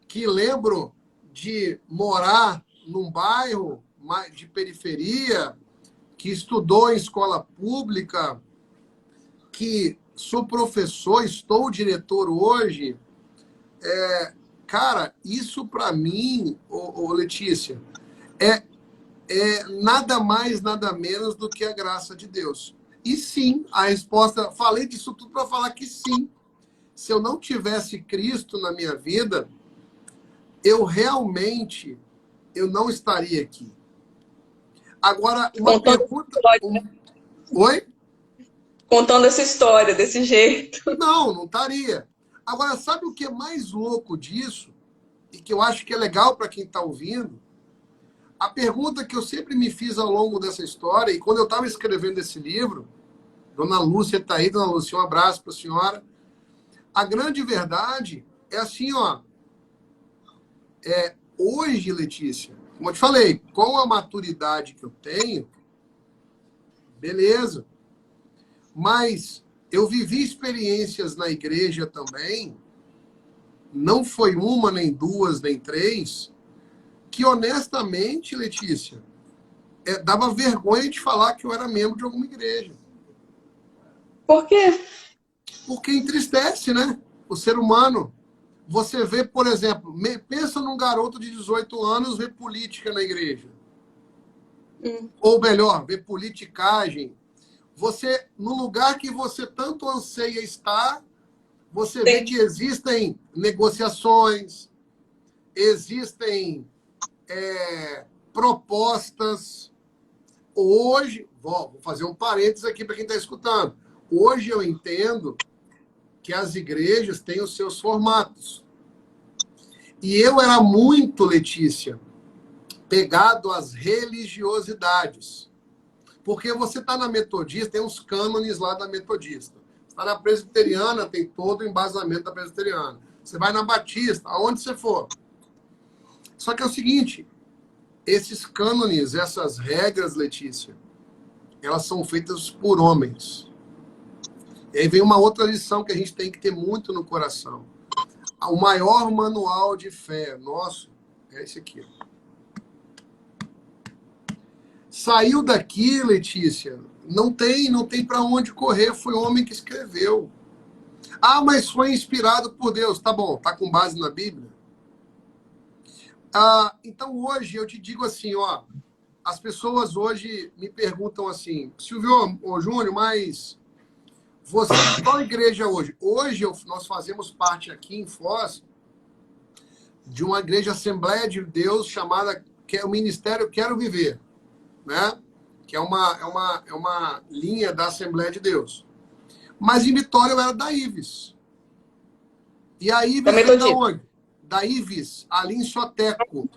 Speaker 2: que lembro de morar num bairro de periferia, que estudou em escola pública, que sou professor, estou diretor hoje, cara, isso para mim, Letícia, é nada mais, nada menos do que a graça de Deus. E sim, a resposta... Falei disso tudo para falar que sim. Se eu não tivesse Cristo na minha vida, eu realmente não estaria aqui. Agora, uma pergunta... Oi?
Speaker 1: Contando essa história desse jeito.
Speaker 2: Não estaria. Agora, sabe o que é mais louco disso? E que eu acho que é legal para quem está ouvindo? A pergunta que eu sempre me fiz ao longo dessa história, e quando eu estava escrevendo esse livro, Dona Lúcia está aí, Dona Lúcia, um abraço para a senhora. A grande verdade é assim, hoje, Letícia, como eu te falei, com a maturidade que eu tenho, beleza. Mas eu vivi experiências na igreja também, não foi uma, nem 2, nem 3, que honestamente, Letícia, dava vergonha de falar que eu era membro de alguma igreja.
Speaker 1: Por quê?
Speaker 2: Porque entristece, né? O ser humano. Você vê, por exemplo, pensa num garoto de 18 anos ver política na igreja. Ou melhor, ver politicagem. Você, no lugar que você tanto anseia estar, você vê que existem negociações, existem propostas. Hoje, vou fazer um parênteses aqui para quem está escutando. Hoje eu entendo que as igrejas têm os seus formatos. E eu era muito, Letícia, pegado às religiosidades. Porque você está na metodista, tem uns cânones lá da metodista. Você está na presbiteriana, tem todo o embasamento da presbiteriana. Você vai na batista, aonde você for. Só que é o seguinte, esses cânones, essas regras, Letícia, elas são feitas por homens. E aí vem uma outra lição que a gente tem que ter muito no coração. O maior manual de fé nosso é esse aqui. Saiu daqui, Letícia, não tem para onde correr, foi o homem que escreveu. Mas foi inspirado por Deus. Tá bom, tá com base na Bíblia? Então hoje eu te digo assim, as pessoas hoje me perguntam assim, Silvio, Júnior, mas você, qual igreja hoje? Hoje nós fazemos parte aqui em Foz de uma igreja Assembleia de Deus chamada, que é o Ministério Quero Viver, né? Que é uma linha da Assembleia de Deus. Mas em Vitória eu era da Ives. E a Ives é da onde? Da Ives, ali em Soteco.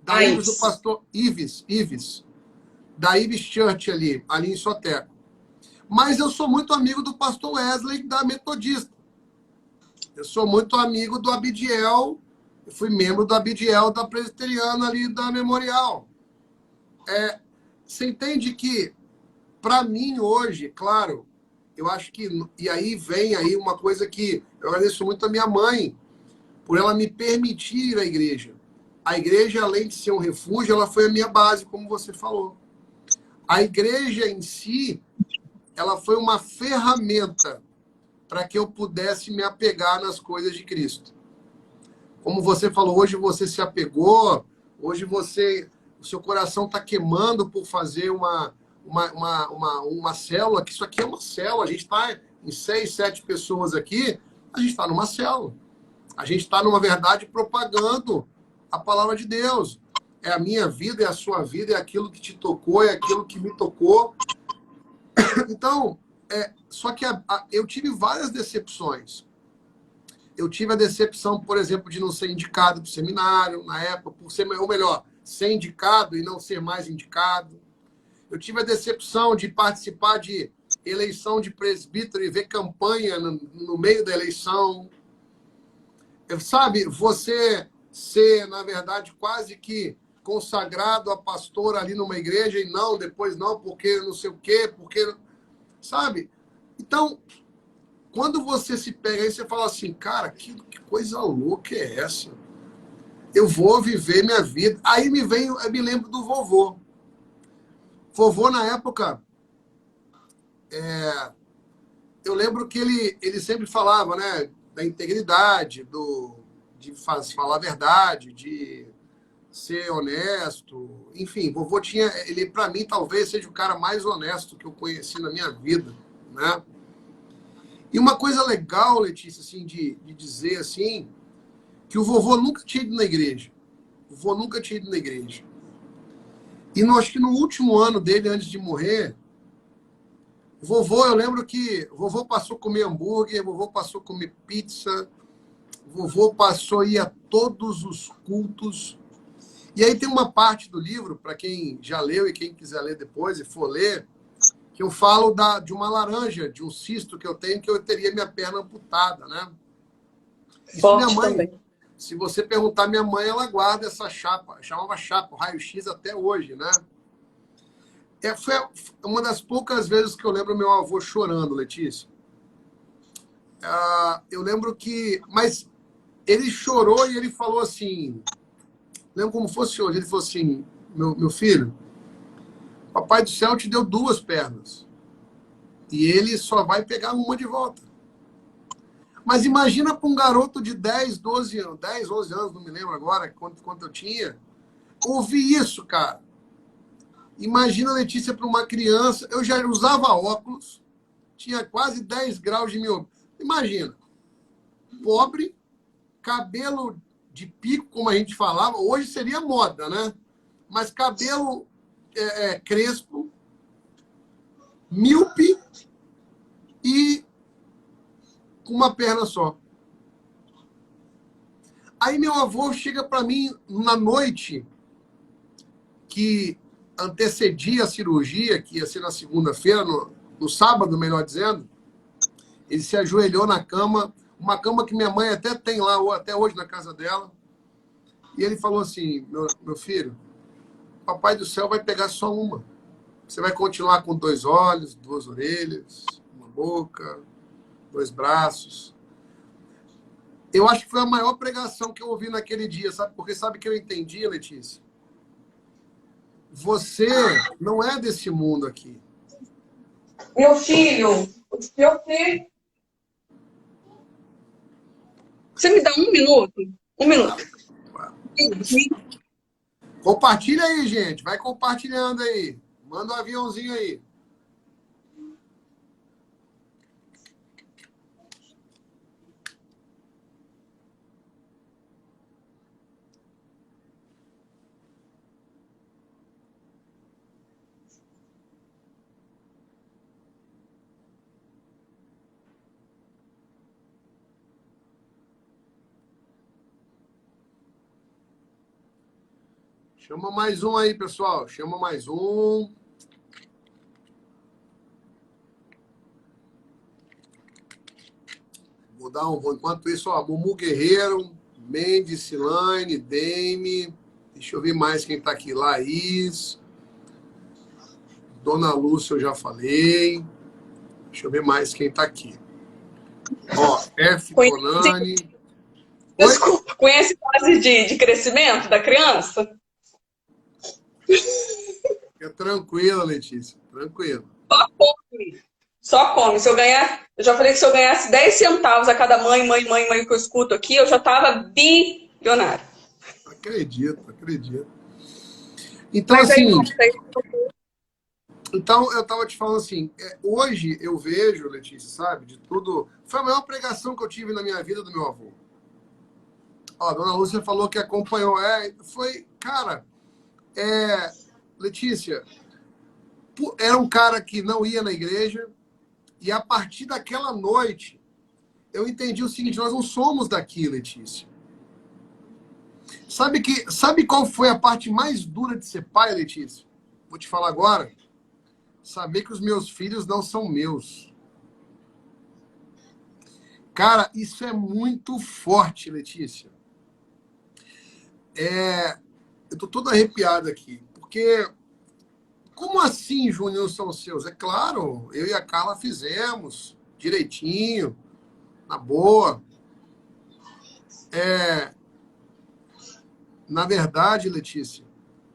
Speaker 2: Da Ives do pastor Ives. Da Ives Church ali em Soteco. Mas eu sou muito amigo do pastor Wesley da Metodista. Eu sou muito amigo do Abidiel. Eu fui membro do Abidiel da Presbiteriana ali da Memorial. você entende que, para mim, hoje, claro, eu acho que... E aí vem aí uma coisa que eu agradeço muito a minha mãe, por ela me permitir ir à igreja. A igreja, além de ser um refúgio, ela foi a minha base, como você falou. A igreja em si, ela foi uma ferramenta para que eu pudesse me apegar nas coisas de Cristo. Como você falou, hoje você se apegou, hoje o seu coração está queimando por fazer uma célula, que isso aqui é uma célula. A gente está em 6, 7 pessoas aqui, a gente está numa célula. A gente está, numa verdade, propagando a palavra de Deus. É a minha vida, é a sua vida, é aquilo que te tocou, é aquilo que me tocou. Então, só que eu tive várias decepções. Eu tive a decepção, por exemplo, de não ser indicado para o seminário, na época, ou melhor, ser indicado e não ser mais indicado. Eu tive a decepção de participar de eleição de presbítero e ver campanha no meio da eleição. Sabe, você ser, na verdade, quase que consagrado a pastor ali numa igreja e não, depois não, porque não sei o quê, porque... Sabe? Então, quando você se pega aí, você fala assim, cara, que coisa louca é essa? Eu vou viver minha vida. Aí eu me lembro do vovô. Vovô, na época, eu lembro que ele sempre falava, né, da integridade, de falar a verdade, de ser honesto. Enfim, vovô ele, para mim, talvez seja o cara mais honesto que eu conheci na minha vida, né? E uma coisa legal, Letícia, assim, de dizer assim, que o vovô nunca tinha ido na igreja. O vovô nunca tinha ido na igreja. E acho que no último ano dele, antes de morrer, vovô, eu lembro que vovô passou a comer hambúrguer, vovô passou a comer pizza, vovô passou a ir a todos os cultos. E aí tem uma parte do livro, para quem já leu e quem quiser ler depois e for ler, que eu falo de uma laranja, de um cisto que eu tenho, que eu teria minha perna amputada, né? Isso minha mãe,
Speaker 1: também.
Speaker 2: se você perguntar, minha mãe, ela guarda essa chapa, chamava chapa, raio-x até hoje, né? Foi uma das poucas vezes que eu lembro meu avô chorando, Letícia. Eu lembro que... Mas ele chorou e ele falou assim... Lembro como fosse hoje. Ele falou assim, meu filho, Papai do Céu te deu 2 pernas. E ele só vai pegar uma de volta. Mas imagina para um garoto de 10, 12 anos, 10, 11 anos, não me lembro agora quanto eu tinha, ouvir isso, cara. Imagina, Letícia, para uma criança. Eu já usava óculos, tinha quase 10 graus de miopia. Imagina, pobre, cabelo de pico, como a gente falava, hoje seria moda, né? Mas cabelo crespo, míope e com uma perna só. Aí meu avô chega para mim na noite que antecedia a cirurgia, que ia ser na segunda-feira, no sábado, melhor dizendo. Ele se ajoelhou na cama, uma cama que minha mãe até tem lá, ou até hoje na casa dela. E ele falou assim, meu filho, Papai do Céu vai pegar só uma. Você vai continuar com 2 olhos, 2 orelhas, uma boca, 2 braços. Eu acho que foi a maior pregação que eu ouvi naquele dia, sabe? Porque sabe o que eu entendi, Letícia? Você não é desse mundo aqui.
Speaker 1: Meu filho, você me dá 1 minuto? 1 minuto.
Speaker 2: Compartilha aí, gente. Vai compartilhando aí. Manda um aviãozinho aí. Chama mais um aí, pessoal. Chama mais um. Enquanto isso, ó, Mumu Guerreiro, Mendes, Silane, Dame. Deixa eu ver mais quem tá aqui. Laís. Dona Lúcia eu já falei. Deixa eu ver mais quem tá aqui. Ó, F. Conani.
Speaker 1: Desculpa, conhece fase de crescimento da criança?
Speaker 2: É tranquilo, Letícia. Tranquilo.
Speaker 1: Só come. Só come. Se eu ganhar, eu já falei que se eu ganhasse 10 centavos a cada mãe que eu escuto aqui, eu já tava bilionário.
Speaker 2: Acredito. Então,
Speaker 1: Mas
Speaker 2: assim...
Speaker 1: aí,
Speaker 2: Então, eu tava te falando assim, hoje eu vejo, Letícia, sabe, de tudo... Foi a maior pregação que eu tive na minha vida do meu avô. Ó, a dona Lúcia falou que acompanhou. Cara, Letícia, era um cara que não ia na igreja, e a partir daquela noite, eu entendi o seguinte, nós não somos daqui, Letícia. Sabe qual foi a parte mais dura de ser pai, Letícia? Vou te falar agora. Saber que os meus filhos não são meus. Cara, isso é muito forte, Letícia. Eu tô todo arrepiado aqui. Porque, como assim, Júnior, são seus? É claro, eu e a Carla fizemos direitinho, na boa. Na verdade, Letícia,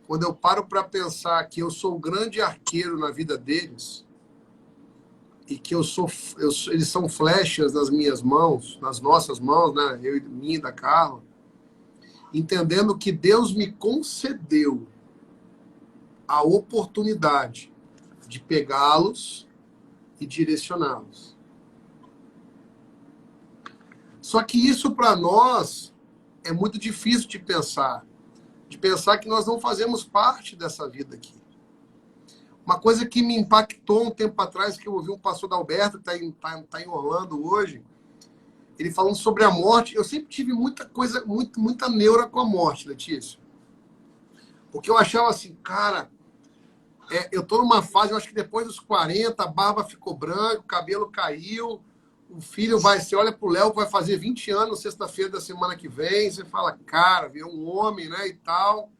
Speaker 2: quando eu paro para pensar que eu sou o grande arqueiro na vida deles, e que eles são flechas nas minhas mãos, nas nossas mãos, né? Eu e minha e da Carla, entendendo que Deus me concedeu a oportunidade de pegá-los e direcioná-los. Só que isso para nós é muito difícil de pensar que nós não fazemos parte dessa vida aqui. Uma coisa que me impactou um tempo atrás, que eu ouvi um pastor Adalberto, que está em Orlando hoje, ele falando sobre a morte. Eu sempre tive muita neura com a morte, Letícia. Porque eu achava assim, cara, eu tô numa fase, eu acho que depois dos 40, a barba ficou branca, o cabelo caiu, o filho você olha pro Léo, vai fazer 20 anos, sexta-feira da semana que vem, você fala, cara, virou um homem, né, e tal.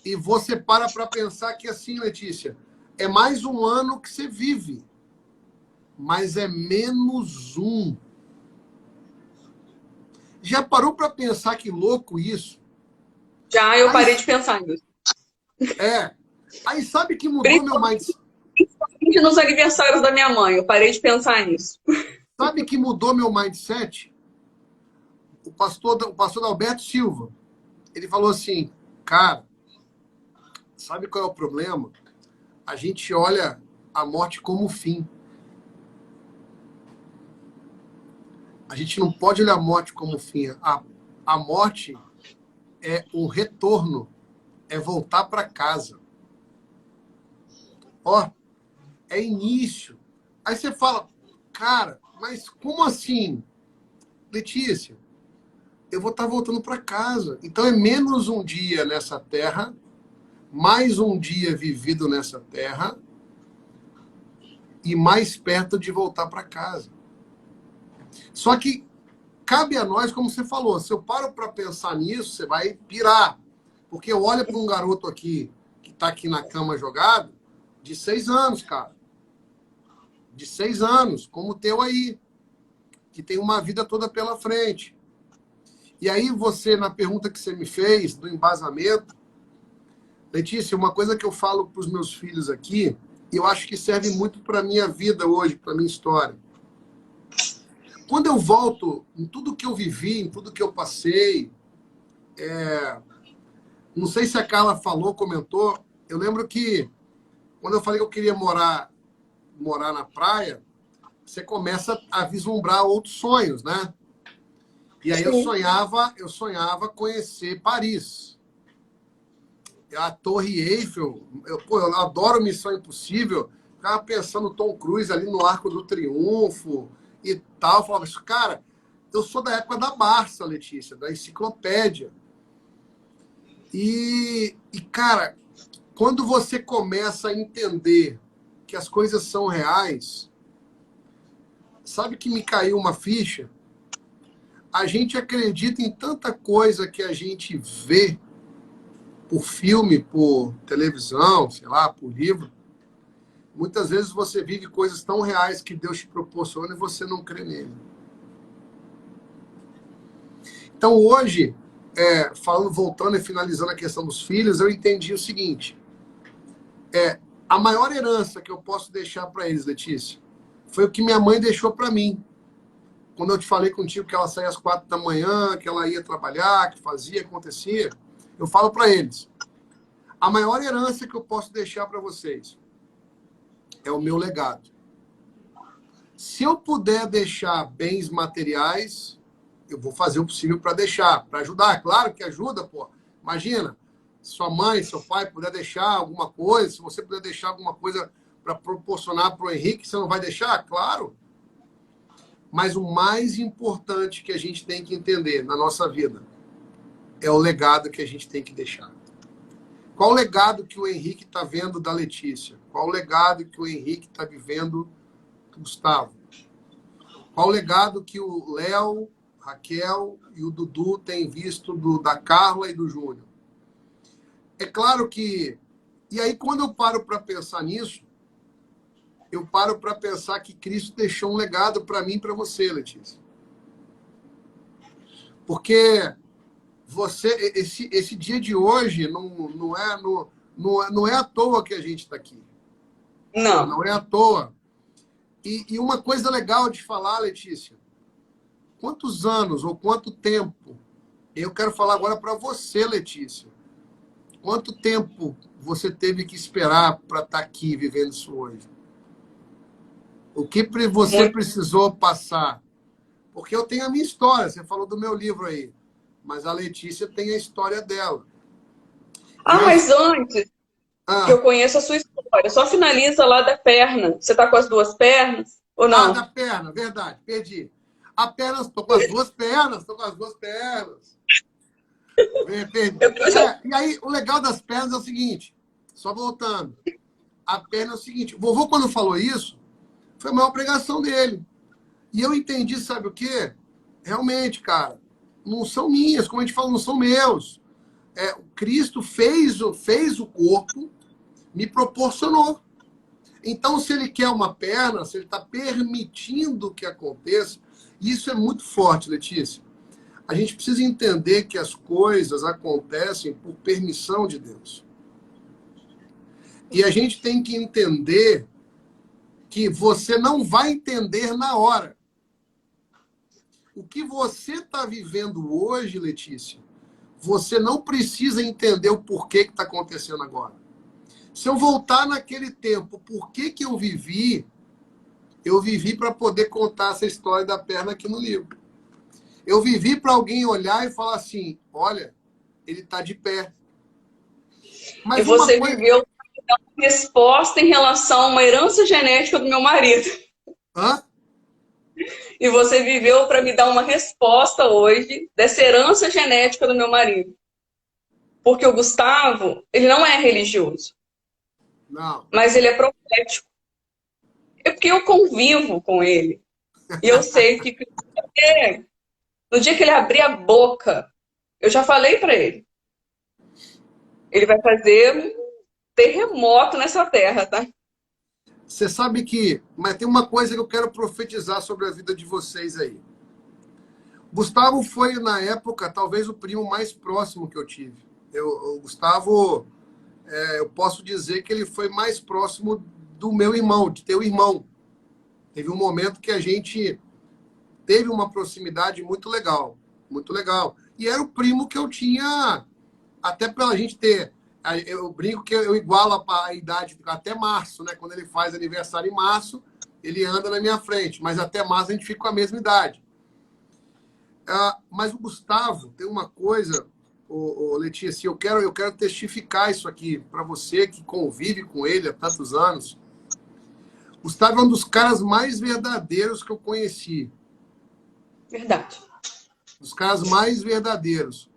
Speaker 2: E você para pensar que assim, Letícia, é mais um ano que você vive, mas é menos um. Já parou para pensar que louco isso?
Speaker 1: já eu parei de pensar nisso.
Speaker 2: Aí sabe que mudou meu mindset?
Speaker 1: Principalmente nos aniversários da minha mãe, eu parei de pensar nisso.
Speaker 2: Sabe que mudou meu mindset? O pastor Alberto Silva, ele falou assim, cara, sabe qual é o problema? A gente olha a morte como fim. A gente não pode olhar a morte como fim. A morte é um retorno, é voltar para casa. Ó, é início. Aí você fala, cara, mas como assim? Letícia, eu vou estar voltando para casa. Então é menos um dia nessa terra, mais um dia vivido nessa terra e mais perto de voltar para casa. Só que cabe a nós, como você falou, se eu paro para pensar nisso, você vai pirar. Porque eu olho para um garoto aqui, que está aqui na cama jogado, de 6 anos, cara. De 6 anos, como o teu aí, que tem uma vida toda pela frente. E aí você, na pergunta que você me fez, do embasamento, Letícia, uma coisa que eu falo para os meus filhos aqui, e eu acho que serve muito para a minha vida hoje, para a minha história. Quando eu volto em tudo que eu vivi, em tudo que eu passei, não sei se a Carla falou, comentou, eu lembro que quando eu falei que eu queria morar na praia, você começa a vislumbrar outros sonhos, né? E aí eu sonhava conhecer Paris. A Torre Eiffel, eu adoro Missão Impossível, ficava pensando Tom Cruise ali no Arco do Triunfo e tal. Eu falava isso, cara, eu sou da época da Barça, Letícia, da enciclopédia. E, cara, quando você começa a entender que as coisas são reais, sabe que me caiu uma ficha? A gente acredita em tanta coisa que a gente vê por filme, por televisão, sei lá, por livro, muitas vezes você vive coisas tão reais que Deus te proporciona e você não crê nele. Então hoje, voltando e finalizando a questão dos filhos, eu entendi o seguinte. A maior herança que eu posso deixar para eles, Letícia, foi o que minha mãe deixou para mim. Quando eu te falei contigo que ela saía às 4 da manhã, que ela ia trabalhar, que fazia, acontecia, eu falo para eles, a maior herança que eu posso deixar para vocês é o meu legado. Se eu puder deixar bens materiais, eu vou fazer o possível para deixar, para ajudar. Claro que ajuda, pô. Imagina, sua mãe, seu pai puder deixar alguma coisa, se você puder deixar alguma coisa para proporcionar para o Henrique, você não vai deixar? Claro. Mas o mais importante que a gente tem que entender na nossa vida é o legado que a gente tem que deixar. Qual o legado que o Henrique está vendo da Letícia? Qual o legado que o Henrique está vivendo do Gustavo? Qual o legado que o Léo, Raquel e o Dudu têm visto da Carla e do Júnior? É claro que... E aí, quando eu paro para pensar nisso, eu paro para pensar que Cristo deixou um legado para mim e para você, Letícia. Porque esse dia de hoje não é à toa que a gente está aqui.
Speaker 1: Não.
Speaker 2: Não é à toa. E uma coisa legal de falar, Letícia, quantos anos ou quanto tempo, eu quero falar agora para você, Letícia, quanto tempo você teve que esperar para estar aqui vivendo isso hoje? O que você precisou passar? Porque eu tenho a minha história, você falou do meu livro aí, mas a Letícia tem a história dela.
Speaker 1: Mas antes que eu conheça a sua história, só finaliza lá da perna. Você está com as duas pernas ou não?
Speaker 2: Da perna, verdade, perdi. A perna, estou com as duas pernas, Perdi. E aí, o legal das pernas é o seguinte, só voltando, a perna é o seguinte, o vovô quando falou isso, foi a maior pregação dele. E eu entendi, sabe o quê? Realmente, cara, não são minhas, como a gente fala, não são meus. Cristo fez o corpo, me proporcionou. Então, se ele quer uma perna, se ele está permitindo que aconteça, isso é muito forte, Letícia. A gente precisa entender que as coisas acontecem por permissão de Deus. E a gente tem que entender que você não vai entender na hora. O que você está vivendo hoje, Letícia, você não precisa entender o porquê que está acontecendo agora. Se eu voltar naquele tempo, por que eu vivi para poder contar essa história da perna aqui no livro. Eu vivi para alguém olhar e falar assim, olha, ele está de pé. Mas
Speaker 1: e você viveu uma resposta em relação a uma herança genética do meu marido.
Speaker 2: Hã?
Speaker 1: E você viveu para me dar uma resposta hoje dessa herança genética do meu marido. Porque o Gustavo, ele não é religioso.
Speaker 2: Não.
Speaker 1: Mas ele é profético. É porque eu convivo com ele. E eu sei que no dia que ele abrir a boca, eu já falei para ele. Ele vai fazer um terremoto nessa terra, tá?
Speaker 2: Você sabe que... Mas tem uma coisa que eu quero profetizar sobre a vida de vocês aí. Gustavo foi, na época, talvez o primo mais próximo que eu tive. O Gustavo, eu posso dizer que ele foi mais próximo do meu irmão, de teu irmão. Teve um momento que a gente teve uma proximidade muito legal. Muito legal. E era o primo que eu tinha, até pra gente ter... Eu brinco que eu igualo a idade até março, né? Quando ele faz aniversário em março, ele anda na minha frente. Mas até março a gente fica com a mesma idade. Mas o Gustavo tem uma coisa, Letícia, eu quero testificar isso aqui para você que convive com ele há tantos anos. Gustavo é um dos caras mais verdadeiros que eu conheci.
Speaker 1: Verdade.
Speaker 2: Dos caras mais verdadeiros.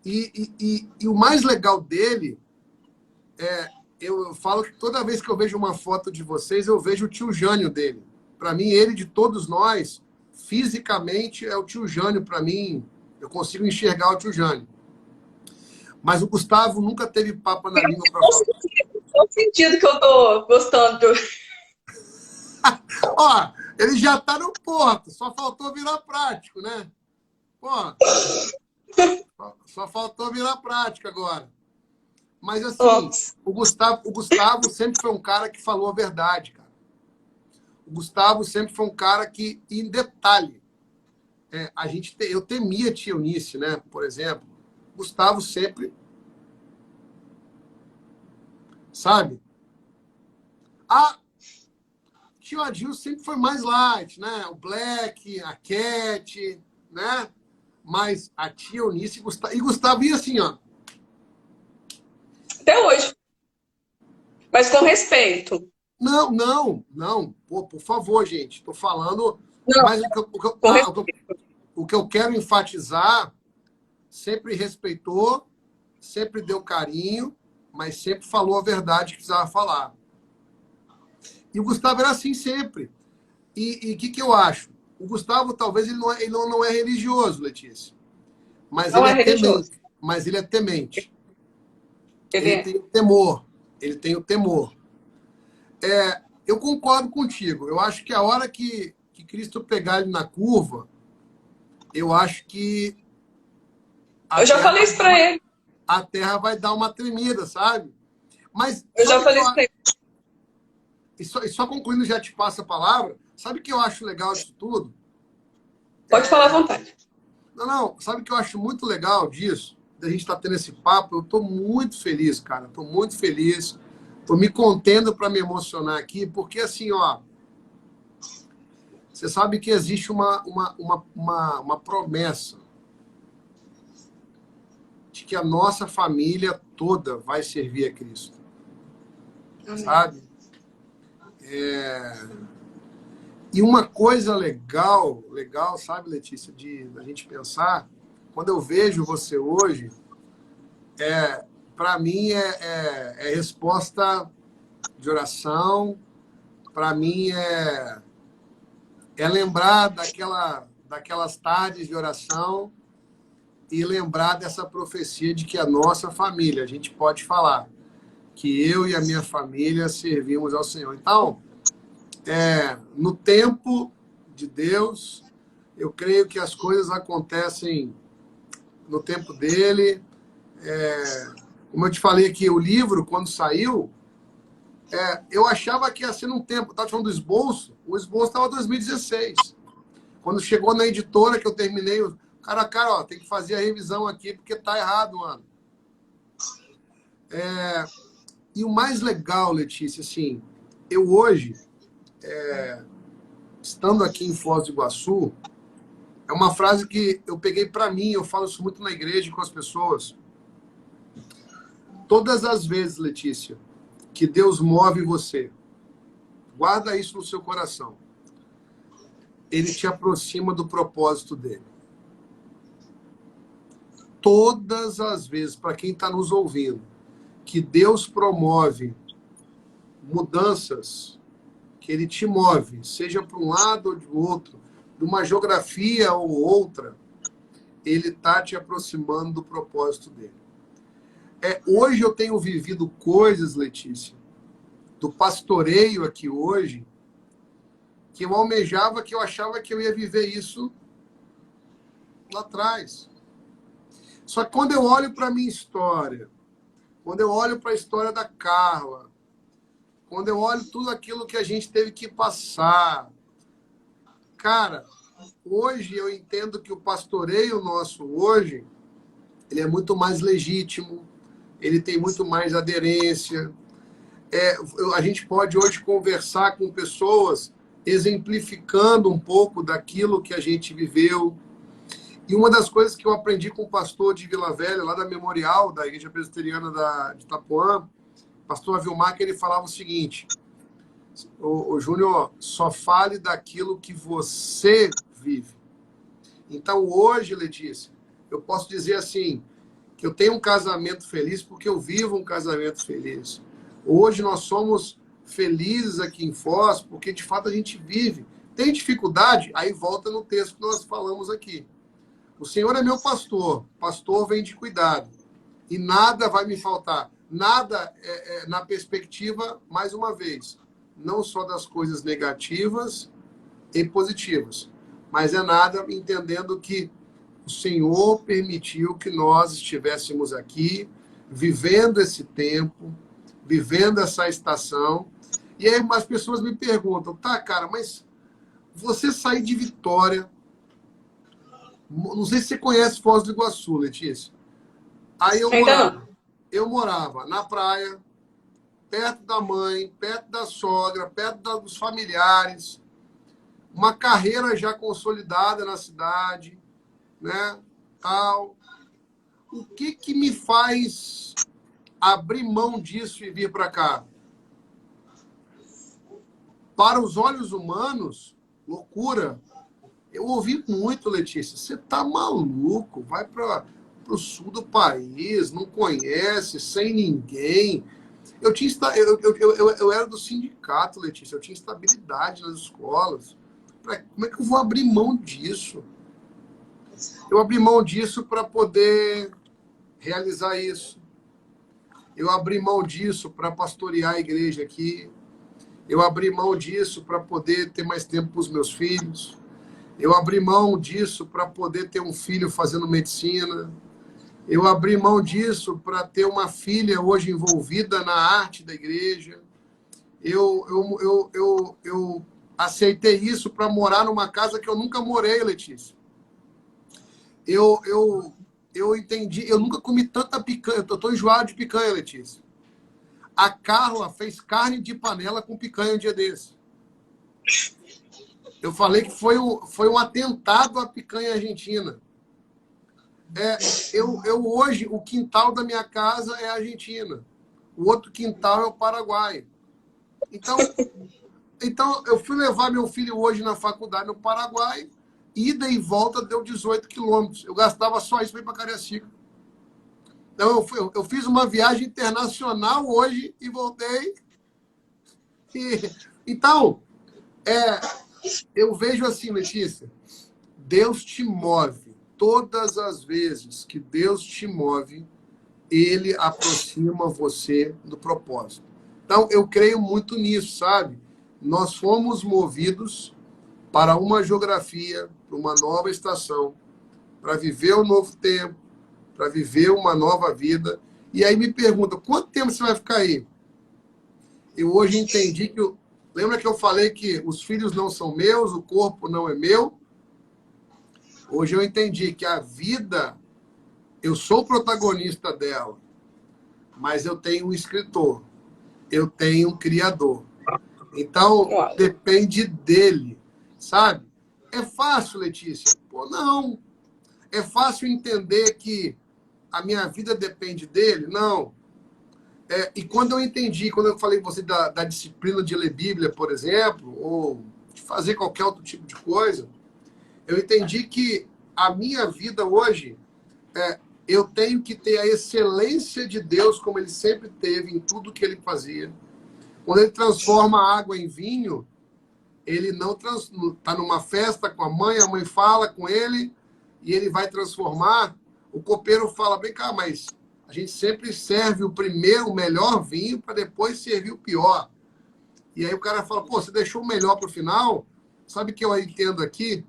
Speaker 2: E o mais legal dele eu falo que toda vez que eu vejo uma foto de vocês, eu vejo o tio Jânio dele. Para mim, ele de todos nós, fisicamente, é o tio Jânio para mim. Eu consigo enxergar o tio Jânio. Mas o Gustavo nunca teve papo na língua para falar.
Speaker 1: Qual o sentido que eu tô gostando?
Speaker 2: Ó, ele já tá no porto, só faltou virar prático, né? Pô, só faltou virar prático agora. Mas assim, o Gustavo sempre foi um cara que falou a verdade, cara. O Gustavo sempre foi um cara que, em detalhe, eu temia a tia Eunice, né? Por exemplo. O Gustavo sempre, sabe? A tia Adil sempre foi mais light, né? O Black, a Cat, né? Mas a tia Eunice e Gustavo ia assim, ó.
Speaker 1: Até hoje. Mas com respeito.
Speaker 2: Não. Pô, por favor, gente. Estou falando.
Speaker 1: Não,
Speaker 2: Mas
Speaker 1: com respeito.
Speaker 2: o que eu quero enfatizar, sempre respeitou, sempre deu carinho, mas sempre falou a verdade que precisava falar. E o Gustavo era assim sempre. E o que eu acho? O Gustavo, talvez, ele não é religioso, Letícia. Mas
Speaker 1: Não
Speaker 2: ele
Speaker 1: é
Speaker 2: é
Speaker 1: religioso.
Speaker 2: temente. Mas ele é temente.
Speaker 1: Ele
Speaker 2: Ele tem o temor. Ele tem o temor. Eu concordo contigo. Eu acho que a hora que Cristo pegar ele na curva, eu acho que
Speaker 1: Eu já falei isso para ele.
Speaker 2: a terra vai dar uma tremida, sabe? Mas
Speaker 1: Eu já falei isso para ele.
Speaker 2: E só concluindo, já te passo a palavra. Sabe o que eu acho legal disso tudo?
Speaker 1: Pode falar à vontade.
Speaker 2: Não. Sabe o que eu acho muito legal disso? Da gente estar tendo esse papo? Eu estou muito feliz, cara. Estou muito feliz. Estou me contendo para me emocionar aqui, porque assim, ó. Você sabe que existe uma promessa de que a nossa família toda vai servir a Cristo. Amém. Sabe? E uma coisa legal, sabe, Letícia, da gente pensar, quando eu vejo você hoje, para mim é resposta de oração, para mim é lembrar daquelas tardes de oração e lembrar dessa profecia de que a nossa família, a gente pode falar, que eu e a minha família servimos ao Senhor. Então, no tempo de Deus, eu creio que as coisas acontecem no tempo dele. Como eu te falei aqui, o livro, quando saiu, eu achava que ia ser num tempo. Estava falando do esboço, o esboço estava em 2016. Quando chegou na editora, que eu terminei, cara a cara, ó, tem que fazer a revisão aqui, porque tá errado, mano. E o mais legal, Letícia, assim, eu hoje, estando aqui em Foz do Iguaçu, é uma frase que eu peguei para mim, eu falo isso muito na igreja com as pessoas. Todas as vezes, Letícia, que Deus move você, guarda isso no seu coração. Ele te aproxima do propósito dele. Todas as vezes, para quem está nos ouvindo, que Deus promove mudanças, que ele te move, seja para um lado ou de outro, de uma geografia ou outra, ele está te aproximando do propósito dele. Hoje eu tenho vivido coisas, Letícia, do pastoreio aqui hoje, que eu almejava, que eu achava que eu ia viver isso lá atrás. Só que quando eu olho para a minha história, quando eu olho para a história da Carla, quando eu olho tudo aquilo que a gente teve que passar, cara, hoje eu entendo que o pastoreio nosso hoje, ele é muito mais legítimo, ele tem muito mais aderência. A gente pode hoje conversar com pessoas exemplificando um pouco daquilo que a gente viveu. E uma das coisas que eu aprendi com o pastor de Vila Velha, lá da Memorial, da Igreja Presbiteriana de Itapuã, pastor Avilmar, que ele falava o seguinte: o Júnior, só fale daquilo que você vive. Então hoje, Letícia, eu posso dizer assim, que eu tenho um casamento feliz porque eu vivo um casamento feliz. Hoje nós somos felizes aqui em Foz porque de fato a gente vive. Tem dificuldade? Aí volta no texto que nós falamos aqui. O Senhor é meu pastor, pastor vem de cuidado. e nada vai me faltar. Nada na perspectiva, mais uma vez, não só das coisas negativas e positivas, mas é nada entendendo que o Senhor permitiu que nós estivéssemos aqui, vivendo esse tempo, vivendo essa estação. E aí as pessoas me perguntam, tá, cara, mas você sair de Vitória, não sei se você conhece Foz do Iguaçu, Letícia. Aí eu morava na praia, perto da mãe, perto da sogra, perto dos familiares, uma carreira já consolidada na cidade, né? Tal. O que me faz abrir mão disso e vir para cá? Para os olhos humanos, loucura. Eu ouvi muito, Letícia, você tá maluco, vai para o sul do país, não conhece, sem ninguém. Eu era do sindicato, Letícia, eu tinha estabilidade nas escolas. Como é que eu vou abrir mão disso? Eu abri mão disso para poder realizar isso. Eu abri mão disso para pastorear a igreja aqui. Eu abri mão disso para poder ter mais tempo para os meus filhos. Eu abri mão disso para poder ter um filho fazendo medicina. Eu abri mão disso para ter uma filha hoje envolvida na arte da igreja. Eu aceitei isso para morar numa casa que eu nunca morei, Letícia. Eu entendi, eu nunca comi tanta picanha, eu tô enjoado de picanha, Letícia. A Carla fez carne de panela com picanha um dia desse. Eu falei que foi um atentado à picanha argentina. Hoje, o quintal da minha casa é a Argentina. O outro quintal é o Paraguai. Então, eu fui levar meu filho hoje na faculdade no Paraguai, ida e volta deu 18 quilômetros. Eu gastava só isso para ir para Cariacica. Então, eu fiz uma viagem internacional hoje e voltei. Então, eu vejo assim, Letícia, Deus te move. Todas as vezes que Deus te move, Ele aproxima você do propósito. Então, eu creio muito nisso, sabe? Nós fomos movidos para uma geografia, para uma nova estação, para viver um novo tempo, para viver uma nova vida. E aí me pergunta, quanto tempo você vai ficar aí? Eu hoje entendi que... Lembra que eu falei que os filhos não são meus, o corpo não é meu? Hoje eu entendi que a vida, eu sou o protagonista dela, mas eu tenho um escritor, eu tenho um criador. Então, depende dele, sabe? É fácil, Letícia? Pô, não. É fácil entender que a minha vida depende dele? Não. E quando eu entendi, quando eu falei com você da disciplina de ler Bíblia, por exemplo, ou de fazer qualquer outro tipo de coisa, eu entendi que a minha vida hoje, eu tenho que ter a excelência de Deus, como ele sempre teve em tudo que ele fazia. Quando ele transforma a água em vinho, ele não está numa festa com a mãe fala com ele, e ele vai transformar. O copeiro fala, vem cá, mas a gente sempre serve o primeiro, o melhor vinho, para depois servir o pior. E aí o cara fala, pô, você deixou o melhor para o final? Sabe o que eu entendo aqui?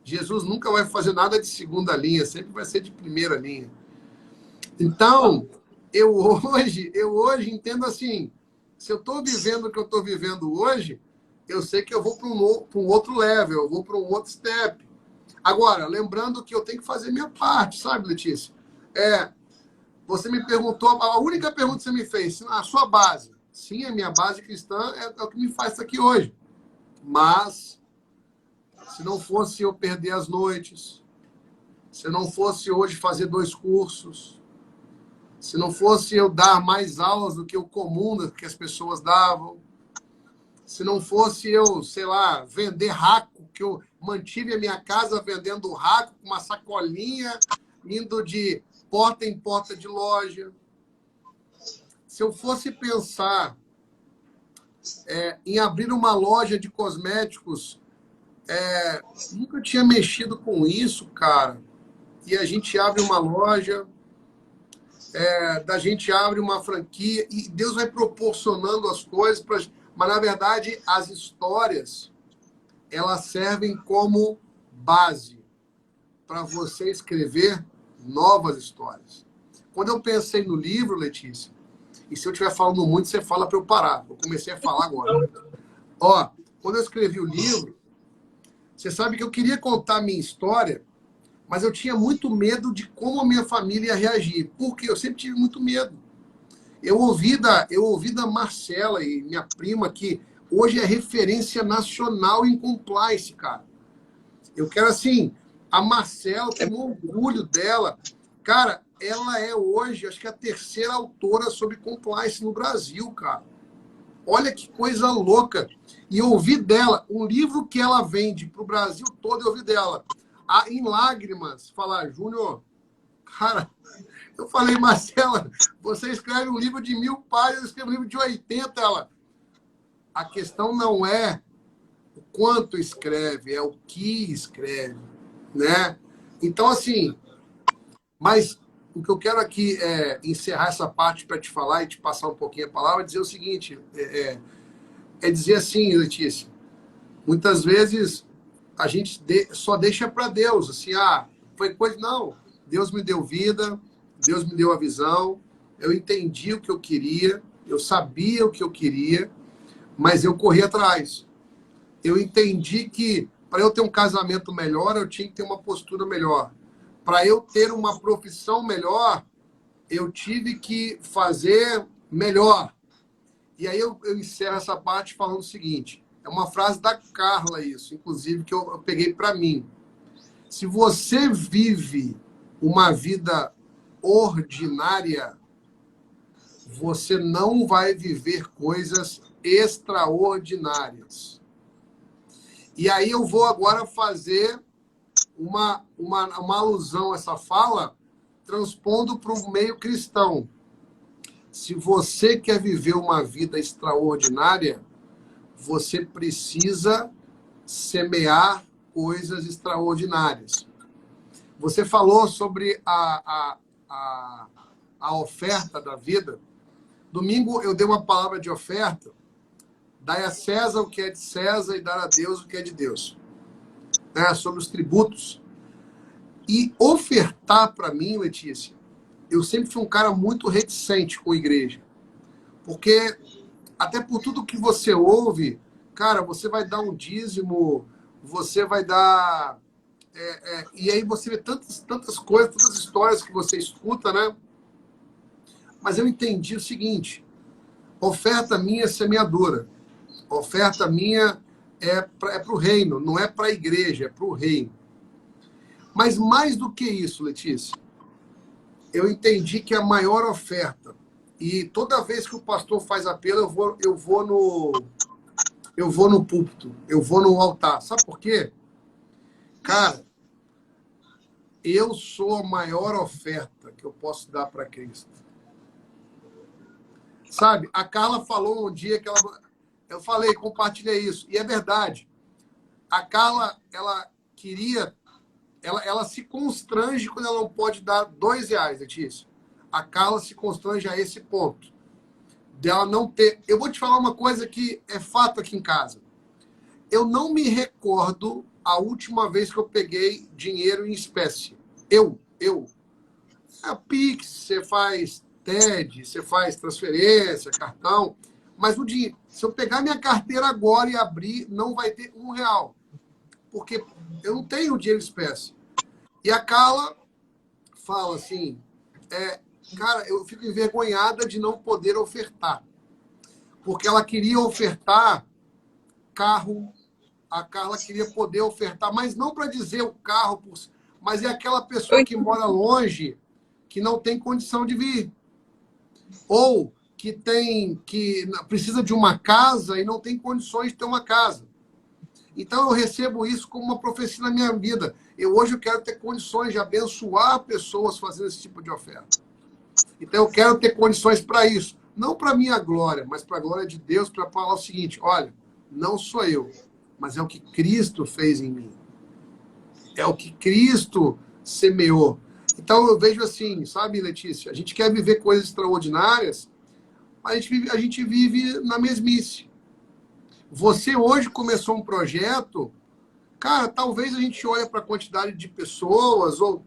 Speaker 2: Jesus nunca vai fazer nada de segunda linha, sempre vai ser de primeira linha. Então, eu hoje entendo assim, se eu estou vivendo o que eu estou vivendo hoje, eu sei que eu vou para um outro level, eu vou para um outro step. Agora, lembrando que eu tenho que fazer minha parte, sabe, Letícia? Você me perguntou, a única pergunta que você me fez, a sua base. Sim, a minha base cristã é o que me faz estar aqui hoje. Mas, se não fosse eu perder as noites, se não fosse hoje fazer 2 cursos, se não fosse eu dar mais aulas do que o comum que as pessoas davam, se não fosse eu, sei lá, vender raco, que eu mantive a minha casa vendendo raco com uma sacolinha, indo de porta em porta de loja. Se eu fosse pensar em abrir uma loja de cosméticos, nunca tinha mexido com isso, cara. E a gente abre uma loja, da gente abre uma franquia e Deus vai proporcionando as coisas, mas na verdade as histórias elas servem como base para você escrever novas histórias. Quando eu pensei no livro, Letícia, e se eu estiver falando muito, você fala para eu parar. Eu comecei a falar agora. Ó, quando eu escrevi o livro, você sabe que eu queria contar a minha história, mas eu tinha muito medo de como a minha família ia reagir, porque eu sempre tive muito medo. Eu ouvi da Marcela e minha prima, que hoje é referência nacional em compliance, cara. Eu quero, assim, a Marcela, tenho um orgulho dela. Cara, ela é hoje, acho que a terceira autora sobre compliance no Brasil, cara. Olha que coisa louca. E eu ouvi dela, um livro que ela vende para o Brasil todo, eu ouvi dela. Em lágrimas, falar, Júnior, cara, eu falei, Marcela, você escreve um livro de 1000 páginas, eu escrevo um livro de 80. Ela, a questão não é o quanto escreve, é o que escreve, né? Então, assim, mas o que eu quero aqui é encerrar essa parte para te falar e te passar um pouquinho a palavra, dizer o seguinte, dizer assim, Letícia, muitas vezes a gente só deixa para Deus, assim, foi coisa... Não, Deus me deu vida, Deus me deu a visão, eu entendi o que eu queria, eu sabia o que eu queria, mas eu corri atrás. Eu entendi que para eu ter um casamento melhor, eu tinha que ter uma postura melhor. Para eu ter uma profissão melhor, eu tive que fazer melhor. E aí eu encerro essa parte falando o seguinte, é uma frase da Carla isso, inclusive, que eu peguei para mim. Se você vive uma vida ordinária, você não vai viver coisas extraordinárias. E aí eu vou agora fazer uma alusão a essa fala, transpondo para o meio cristão. Se você quer viver uma vida extraordinária, você precisa semear coisas extraordinárias. Você falou sobre a oferta da vida. Domingo eu dei uma palavra de oferta. Dai a César o que é de César e dar a Deus o que é de Deus. Sobre os tributos. E ofertar para mim, Letícia, eu sempre fui um cara muito reticente com a igreja. Porque, até por tudo que você ouve, cara, você vai dar um dízimo, você vai dar... e aí você vê tantas coisas, tantas histórias que você escuta, né? Mas eu entendi o seguinte, oferta minha é semeadora. Oferta minha é para o reino, não é para a igreja, é para o reino. Mas mais do que isso, Letícia, eu entendi que a maior oferta, e toda vez que o pastor faz apelo, eu vou no púlpito, eu vou no altar. Sabe por quê? Cara, eu sou a maior oferta que eu posso dar para Cristo. Sabe, a Carla falou um dia que eu falei, compartilhei isso, e é verdade. A Carla, ela queria, ela se constrange quando ela não pode dar R$2, Letícia. A Carla se constrange a esse ponto. Dela não ter... Eu vou te falar uma coisa que é fato aqui em casa. Eu não me recordo a última vez que eu peguei dinheiro em espécie. A Pix, você faz TED, você faz transferência, cartão, mas o dinheiro, se eu pegar minha carteira agora e abrir, não vai ter R$1, porque eu não tenho dinheiro em espécie. E a Carla fala assim, cara, eu fico envergonhada de não poder ofertar, porque ela queria ofertar carro, a Carla queria poder ofertar, mas não para dizer o carro, mas é aquela pessoa que mora longe, que não tem condição de vir. Ou que precisa de uma casa e não tem condições de ter uma casa. Então eu recebo isso como uma profecia na minha vida. Hoje eu quero ter condições de abençoar pessoas fazendo esse tipo de oferta. Então eu quero ter condições para isso. Não para minha glória, mas para a glória de Deus, para falar o seguinte, olha, não sou eu, mas é o que Cristo fez em mim. É o que Cristo semeou. Então eu vejo assim, sabe, Letícia? A gente quer viver coisas extraordinárias, mas a gente vive na mesmice. Você hoje começou um projeto, cara, talvez a gente olhe para a quantidade de pessoas, ou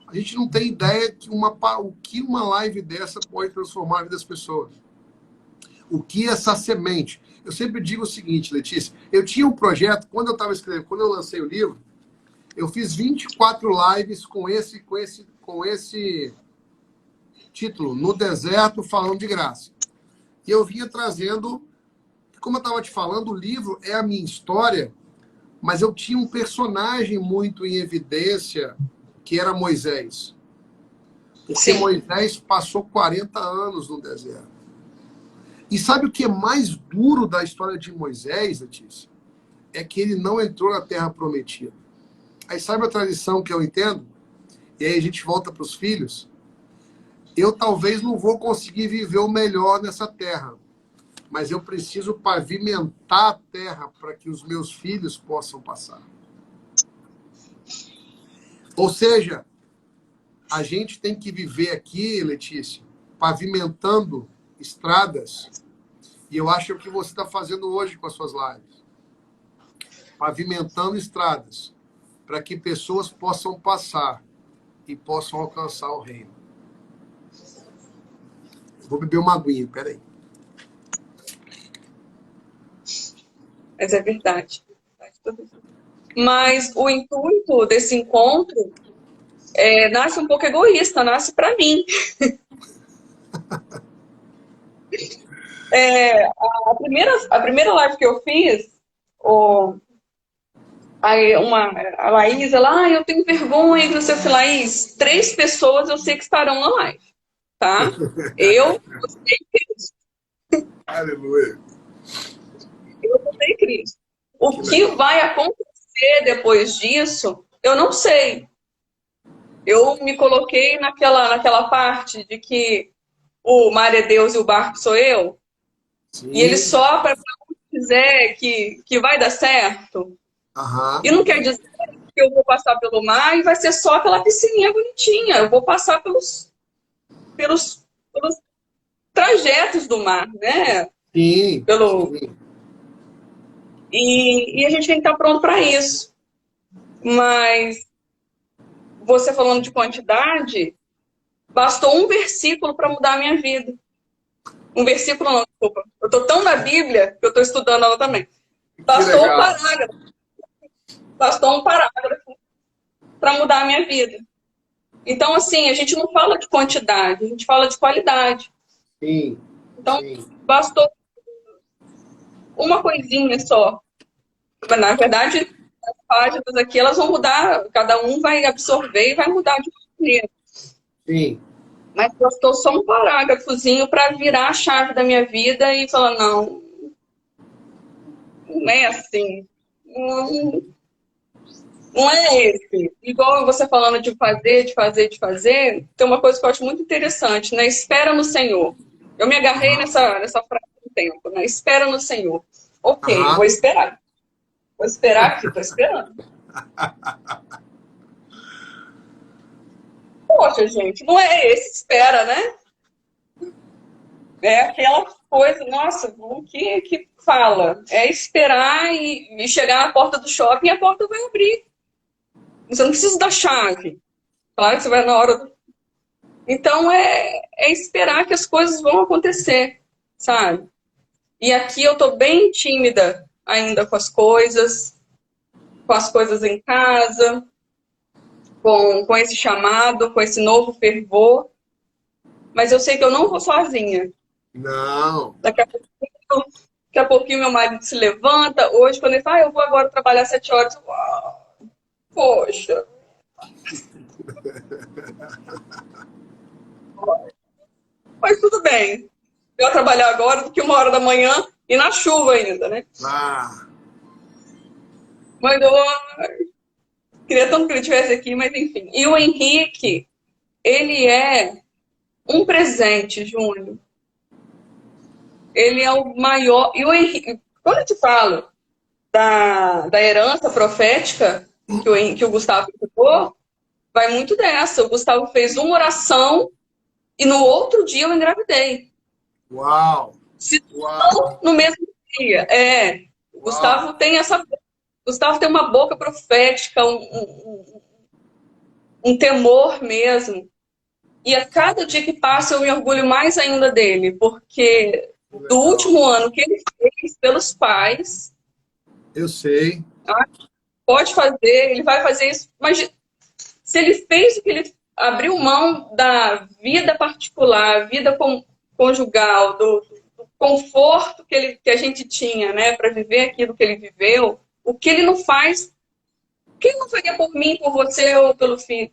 Speaker 2: a gente não tem ideia que o que uma live dessa pode transformar a vida das pessoas. O que essa semente. Eu sempre digo o seguinte, Letícia, eu tinha um projeto, quando eu estava escrevendo, quando eu lancei o livro, eu fiz 24 lives com esse título, No Deserto Falando de Graça. E eu vinha trazendo, como eu estava te falando, o livro é a minha história, mas eu tinha um personagem muito em evidência, que era Moisés. Porque Moisés passou 40 anos no deserto. E sabe o que é mais duro da história de Moisés, Letícia? É que ele não entrou na Terra Prometida. Aí sabe a tradição que eu entendo? E aí a gente volta para os filhos. Eu talvez não vou conseguir viver o melhor nessa terra, mas eu preciso pavimentar a terra para que os meus filhos possam passar. Ou seja, a gente tem que viver aqui, Letícia, pavimentando estradas, e eu acho que é o que você está fazendo hoje com as suas lives. Pavimentando estradas, para que pessoas possam passar e possam alcançar o reino. Vou beber uma aguinha, peraí.
Speaker 1: Mas é verdade. Mas o intuito desse encontro nasce um pouco egoísta, nasce para mim. A primeira live que eu fiz, a Laís, ela, eu tenho vergonha que você, Laís, 3 pessoas eu sei que estarão na live, tá? Eu, você e Cristo.
Speaker 2: Aleluia.
Speaker 1: Eu, você e Cristo. O que vai acontecer depois disso, eu não sei. Eu me coloquei naquela parte de que o mar é Deus e o barco sou eu. Sim. E ele sopra para onde quiser que vai dar certo.
Speaker 2: Uhum.
Speaker 1: E não quer dizer que eu vou passar pelo mar e vai ser só aquela piscininha bonitinha. Eu vou passar pelos trajetos do mar, né?
Speaker 2: Sim. Sim.
Speaker 1: E a gente tem que estar pronto para isso. Mas você falando de quantidade, bastou um versículo para mudar a minha vida. Um versículo não, desculpa. Eu estou tão na Bíblia que eu estou estudando ela também. Bastou um parágrafo. Bastou um parágrafo para mudar a minha vida. Então, assim, a gente não fala de quantidade, a gente fala de qualidade.
Speaker 2: Sim.
Speaker 1: Então, bastou uma coisinha só. Na verdade, as páginas aqui, elas vão mudar, cada um vai absorver e vai mudar de maneira.
Speaker 2: Sim.
Speaker 1: Mas bastou só um parágrafozinho para virar a chave da minha vida e falar, não é assim. Não é esse. Igual você falando de fazer, tem uma coisa que eu acho muito interessante, né? Espera no Senhor. Eu me agarrei nessa frase do tempo, né? Espera no Senhor. Ok, vou esperar. Vou esperar aqui, estou esperando. Poxa, gente, não é esse espera, né? É aquela coisa, nossa, o que fala? É esperar e chegar na porta do shopping e a porta vai abrir. Você não precisa da chave. Claro que você vai na hora do... Então, é esperar que as coisas vão acontecer, sabe? E aqui eu tô bem tímida ainda com as coisas em casa, com esse chamado, com esse novo fervor. Mas eu sei que eu não vou sozinha.
Speaker 2: Não.
Speaker 1: Daqui a pouquinho meu marido se levanta. Hoje, quando ele fala, eu vou agora trabalhar 7 horas. Uau, poxa. Mas tudo bem. Eu trabalhar agora do que 1h da manhã e na chuva ainda, né? Mas eu queria tanto que ele estivesse aqui, mas enfim. E o Henrique, ele é um presente, Júnior. Ele é o maior. E o Henrique, quando eu te falo da herança profética que o Gustavo ficou, vai muito dessa. O Gustavo fez uma oração e no outro dia eu engravidei.
Speaker 2: Uau!
Speaker 1: Se
Speaker 2: Uau!
Speaker 1: não no mesmo dia. O
Speaker 2: Uau!
Speaker 1: Gustavo tem essa. Gustavo tem uma boca profética, um temor mesmo. E a cada dia que passa eu me orgulho mais ainda dele, porque
Speaker 2: Que
Speaker 1: do
Speaker 2: legal.
Speaker 1: último ano que ele fez pelos pais,
Speaker 2: Eu sei.
Speaker 1: pode fazer, ele vai fazer isso. Mas se ele fez o que ele abriu mão da vida particular, vida conjugal, do conforto que a gente tinha, né, para viver aquilo que ele viveu, o que ele não faz, o que ele não faria por mim, por você ou pelo filho?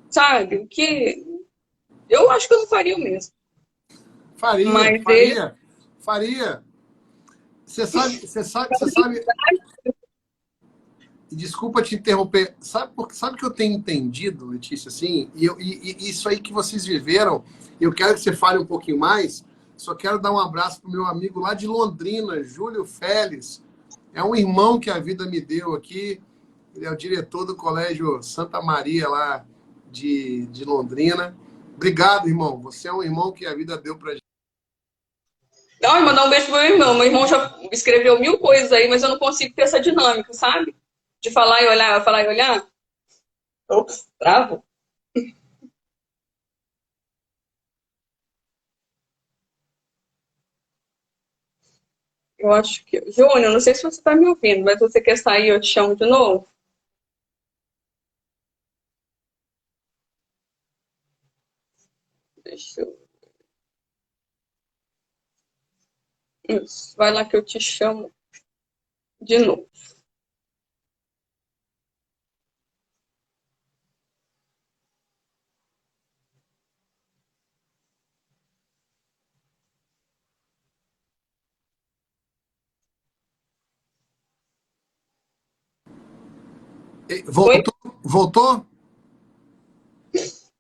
Speaker 1: Sabe? O que eu acho que eu não faria o mesmo.
Speaker 2: Faria,
Speaker 1: Mas ele.
Speaker 2: faria, faria. Você sabe. E desculpa te interromper. Sabe que eu tenho entendido, Letícia, assim, e isso aí que vocês viveram, eu quero que você fale um pouquinho mais. Só quero dar um abraço pro meu amigo lá de Londrina, Júlio Félix. É um irmão que a vida me deu aqui. Ele é o diretor do Colégio Santa Maria lá de Londrina. Obrigado, irmão. Você é um irmão que a vida deu pra gente.
Speaker 1: Não, mandar um beijo pro meu irmão. Meu irmão já escreveu 1000 coisas aí, mas eu não consigo ter essa dinâmica, sabe? De falar e olhar, falar e olhar. Ops, travo. Eu acho que. Júnior, não sei se você tá me ouvindo, mas se você quer sair, eu te chamo de novo. Deixa eu. Isso. Vai lá que eu te chamo de novo. Oi?
Speaker 2: Voltou? Voltou?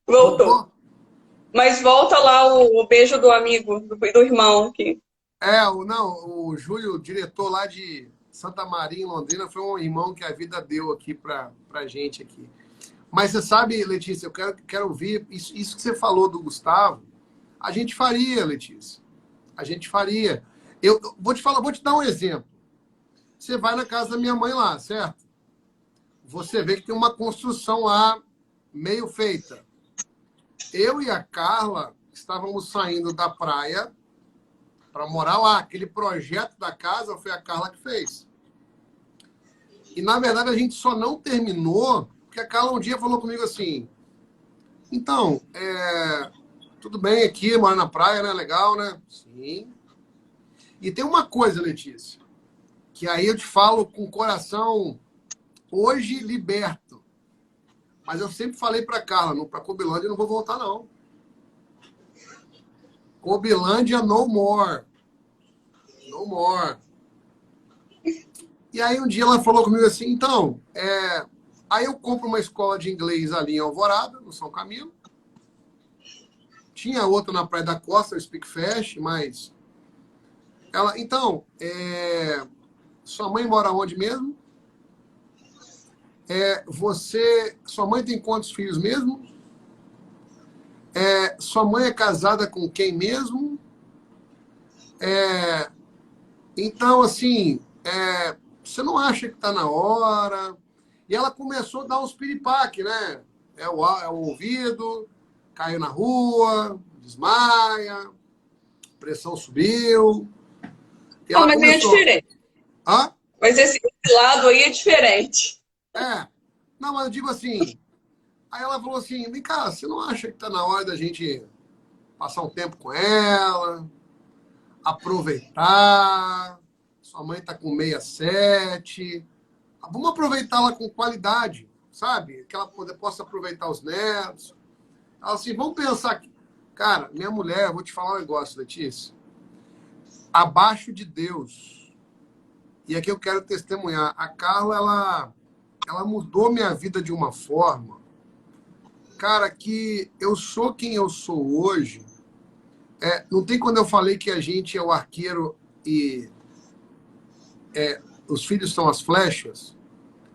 Speaker 1: Voltou.
Speaker 2: Voltou?
Speaker 1: Mas volta lá o beijo do amigo, do irmão aqui.
Speaker 2: Não, o Júlio, diretor lá de Santa Maria, em Londrina, foi um irmão que a vida deu aqui pra gente aqui. Mas você sabe, Letícia, eu quero ouvir isso que você falou do Gustavo. A gente faria, Letícia. A gente faria. Eu vou te falar, vou te dar um exemplo. Você vai na casa da minha mãe lá, certo? Você vê que tem uma construção lá meio feita. Eu e a Carla estávamos saindo da praia para morar lá. Aquele projeto da casa foi a Carla que fez. E, na verdade, a gente só não terminou porque a Carla um dia falou comigo assim, então, tudo bem aqui, morar na praia, né? Legal, né? Sim. E tem uma coisa, Letícia, que aí eu te falo com o coração hoje liberto. Mas eu sempre falei para Carla, para Cobilândia eu não vou voltar, não. Cobilândia no more. No more. E aí um dia ela falou comigo assim, então, aí eu compro uma escola de inglês ali em Alvorada, no São Camilo. Tinha outra na Praia da Costa, o Speak Fast, mas... Ela, então, sua mãe mora onde mesmo? Sua mãe tem quantos filhos mesmo? Sua mãe é casada com quem mesmo? Então, assim, você não acha que está na hora? E ela começou a dar uns piripaque, né? É o ouvido, caiu na rua, desmaia, pressão subiu. E ela
Speaker 1: Mas aí é
Speaker 2: começou.
Speaker 1: diferente.
Speaker 2: Hã?
Speaker 1: Mas esse lado aí é diferente.
Speaker 2: Não, mas eu digo assim. Aí ela falou assim: vem cá, você não acha que está na hora da gente passar um tempo com ela, aproveitar? Sua mãe está com 67. Vamos aproveitá-la com qualidade, sabe? Que ela possa aproveitar os netos. Ela assim, vamos pensar aqui. Cara, minha mulher, vou te falar um negócio, Letícia. Abaixo de Deus. E aqui eu quero testemunhar. A Carla, ela mudou minha vida de uma forma, cara, que eu sou quem eu sou hoje. Não tem quando eu falei que a gente é o arqueiro e os filhos são as flechas.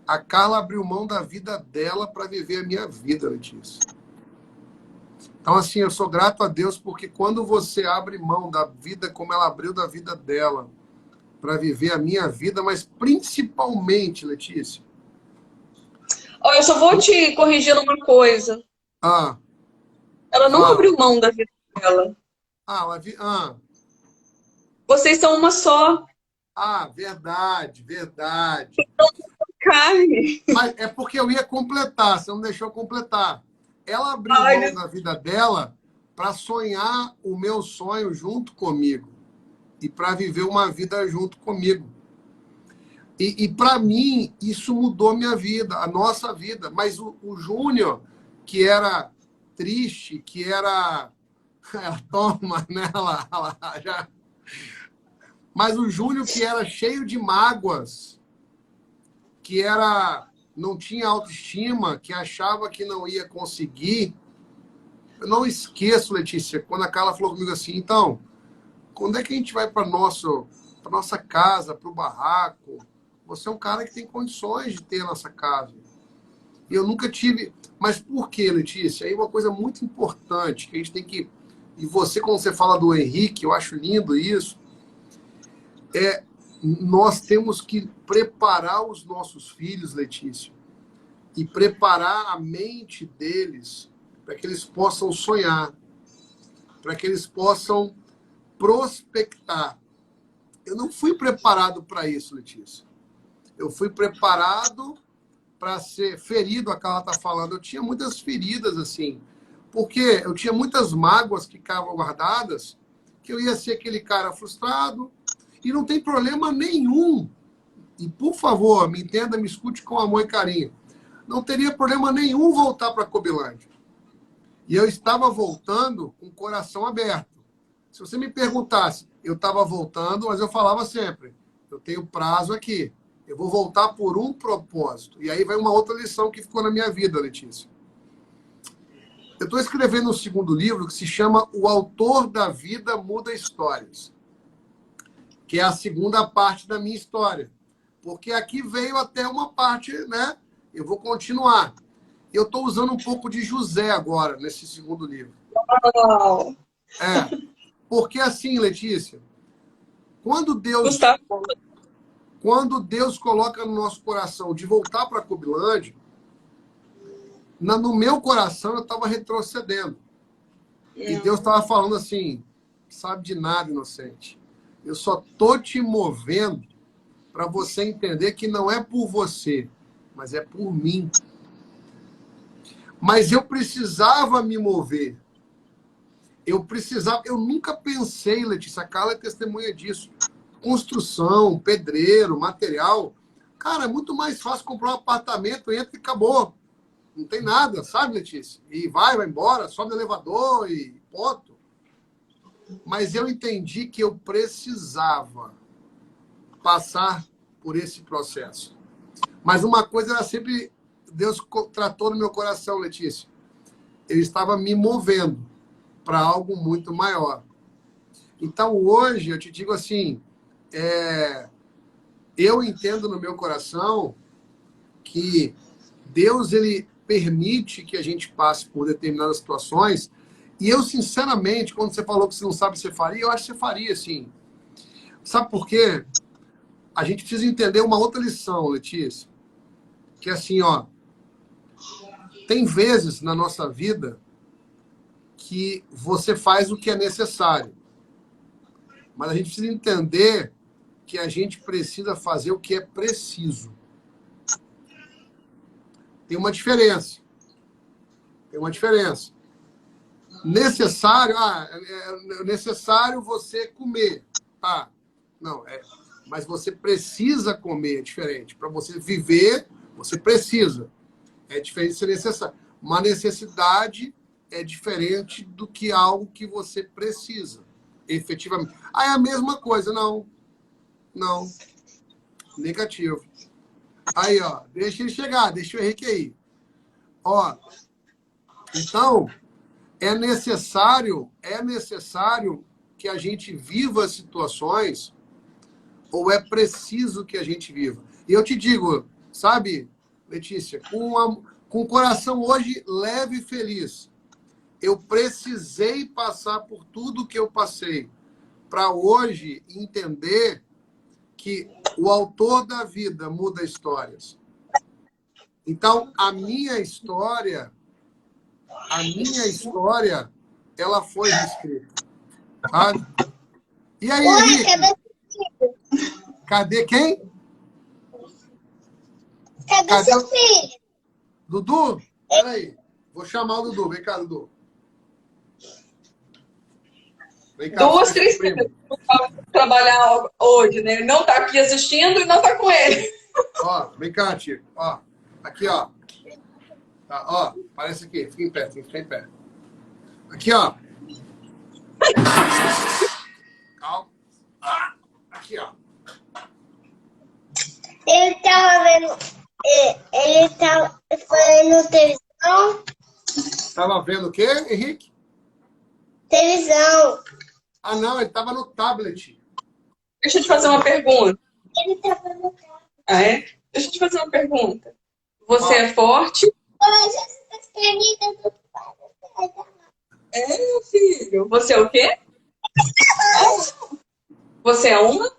Speaker 2: A Carla abriu mão da vida dela para viver a minha vida, Letícia. Então, assim, eu sou grato a Deus porque quando você abre mão da vida como ela abriu da vida dela para viver a minha vida, mas principalmente, Letícia.
Speaker 1: Ó, eu só vou te corrigir numa coisa.
Speaker 2: Ah,
Speaker 1: Ela não
Speaker 2: fala.
Speaker 1: abriu mão da vida dela. Vocês são uma só.
Speaker 2: Verdade, verdade.
Speaker 1: Carne.
Speaker 2: Mas é porque eu ia completar, você não deixou eu completar. Ela abriu mão da vida dela para sonhar o meu sonho junto comigo e para viver uma vida junto comigo. E para mim, isso mudou minha vida, a nossa vida. Mas o Júnior, que era triste, que era... Ela toma, né? Ela já... Mas o Júnior, que era cheio de mágoas, que não tinha autoestima, que achava que não ia conseguir. Eu não esqueço, Letícia, quando a Carla falou comigo assim, então, quando é que a gente vai para nossa casa, para o barraco? Você é um cara que tem condições de ter a nossa casa. E eu nunca tive... Mas por quê, Letícia? Aí uma coisa muito importante que a gente tem que... E você, quando você fala do Henrique, eu acho lindo isso, nós temos que preparar os nossos filhos, Letícia, e preparar a mente deles para que eles possam sonhar, para que eles possam prospectar. Eu não fui preparado para isso, Letícia. Eu fui preparado para ser ferido, a Carla está falando. Eu tinha muitas feridas, assim, porque eu tinha muitas mágoas que ficavam guardadas, que eu ia ser aquele cara frustrado, e não tem problema nenhum. E, por favor, me entenda, me escute com amor e carinho. Não teria problema nenhum voltar para a Cobilândia. E eu estava voltando com o coração aberto. Se você me perguntasse, eu estava voltando, mas eu falava sempre, eu tenho prazo aqui. Eu vou voltar por um propósito. E aí vai uma outra lição que ficou na minha vida, Letícia. Eu estou escrevendo um segundo livro que se chama O Autor da Vida Muda Histórias, que é a segunda parte da minha história. Porque aqui veio até uma parte, né? Eu vou continuar. Eu estou usando um pouco de José agora, nesse segundo livro.
Speaker 1: Uau.
Speaker 2: Porque assim, Letícia, quando Deus coloca no nosso coração de voltar para a Cobilândia, no meu coração eu estava retrocedendo. E Deus estava falando assim, sabe de nada, inocente. Eu só estou te movendo para você entender que não é por você, mas é por mim. Mas eu precisava me mover. Eu nunca pensei, Letícia, a Carla é testemunha disso. Construção, pedreiro, material. Cara, é muito mais fácil comprar um apartamento, entra e acabou. Não tem nada, sabe, Letícia? E vai embora, sobe no elevador e ponto. Mas eu entendi que eu precisava passar por esse processo. Mas uma coisa era sempre... Deus tratou no meu coração, Letícia. Eu estava me movendo para algo muito maior. Então, hoje, eu te digo assim, eu entendo no meu coração que Deus, ele permite que a gente passe por determinadas situações. E eu, sinceramente, quando você falou que você não sabe se você faria, eu acho que você faria, sim. Sabe por quê? A gente precisa entender uma outra lição, Letícia. Que é assim, ó. Tem vezes na nossa vida que você faz o que é necessário. Mas a gente precisa entender que a gente precisa fazer o que é preciso. Tem uma diferença. Tem uma diferença. Necessário, é necessário você comer. Tá. Não, mas você precisa comer, é diferente. Para você viver, você precisa. É diferente de ser necessário. Uma necessidade é diferente do que algo que você precisa, efetivamente. É a mesma coisa, não. Não. Negativo. Aí, ó, deixa ele chegar, deixa o Henrique aí. Ó, então, é necessário que a gente viva situações ou é preciso que a gente viva? E eu te digo, sabe, Letícia, com o coração hoje leve e feliz. Eu precisei passar por tudo que eu passei para hoje entender que o autor da vida muda histórias. Então, a minha história, ela foi reescrita. Sabe? E aí, Henrique? Cadê quem?
Speaker 3: Cadê seu filho?
Speaker 2: Dudu? Peraí. Vou chamar o Dudu. Vem cá, Dudu. Vem cá,
Speaker 1: 2 tristezas trabalhar hoje, né? Ele não tá aqui assistindo e não tá com ele.
Speaker 2: Ó, vem cá, Tico. Ó, aqui, ó. Tá, ó, aparece aqui. Fica em pé, tem que ficar em pé. Aqui, ó. Calma. Aqui, ó.
Speaker 3: Ele tava vendo. Ele tava vendo televisão.
Speaker 2: Tava vendo o quê, Henrique?
Speaker 3: Televisão.
Speaker 2: Ah, não, ele tava no tablet.
Speaker 1: Deixa eu te fazer uma pergunta.
Speaker 3: Ele tava no carro.
Speaker 1: Ah, é? Deixa eu te fazer uma pergunta. Você é forte?
Speaker 3: Hoje essas canitas do pai.
Speaker 1: É, meu filho. Você é o quê? Você é uma?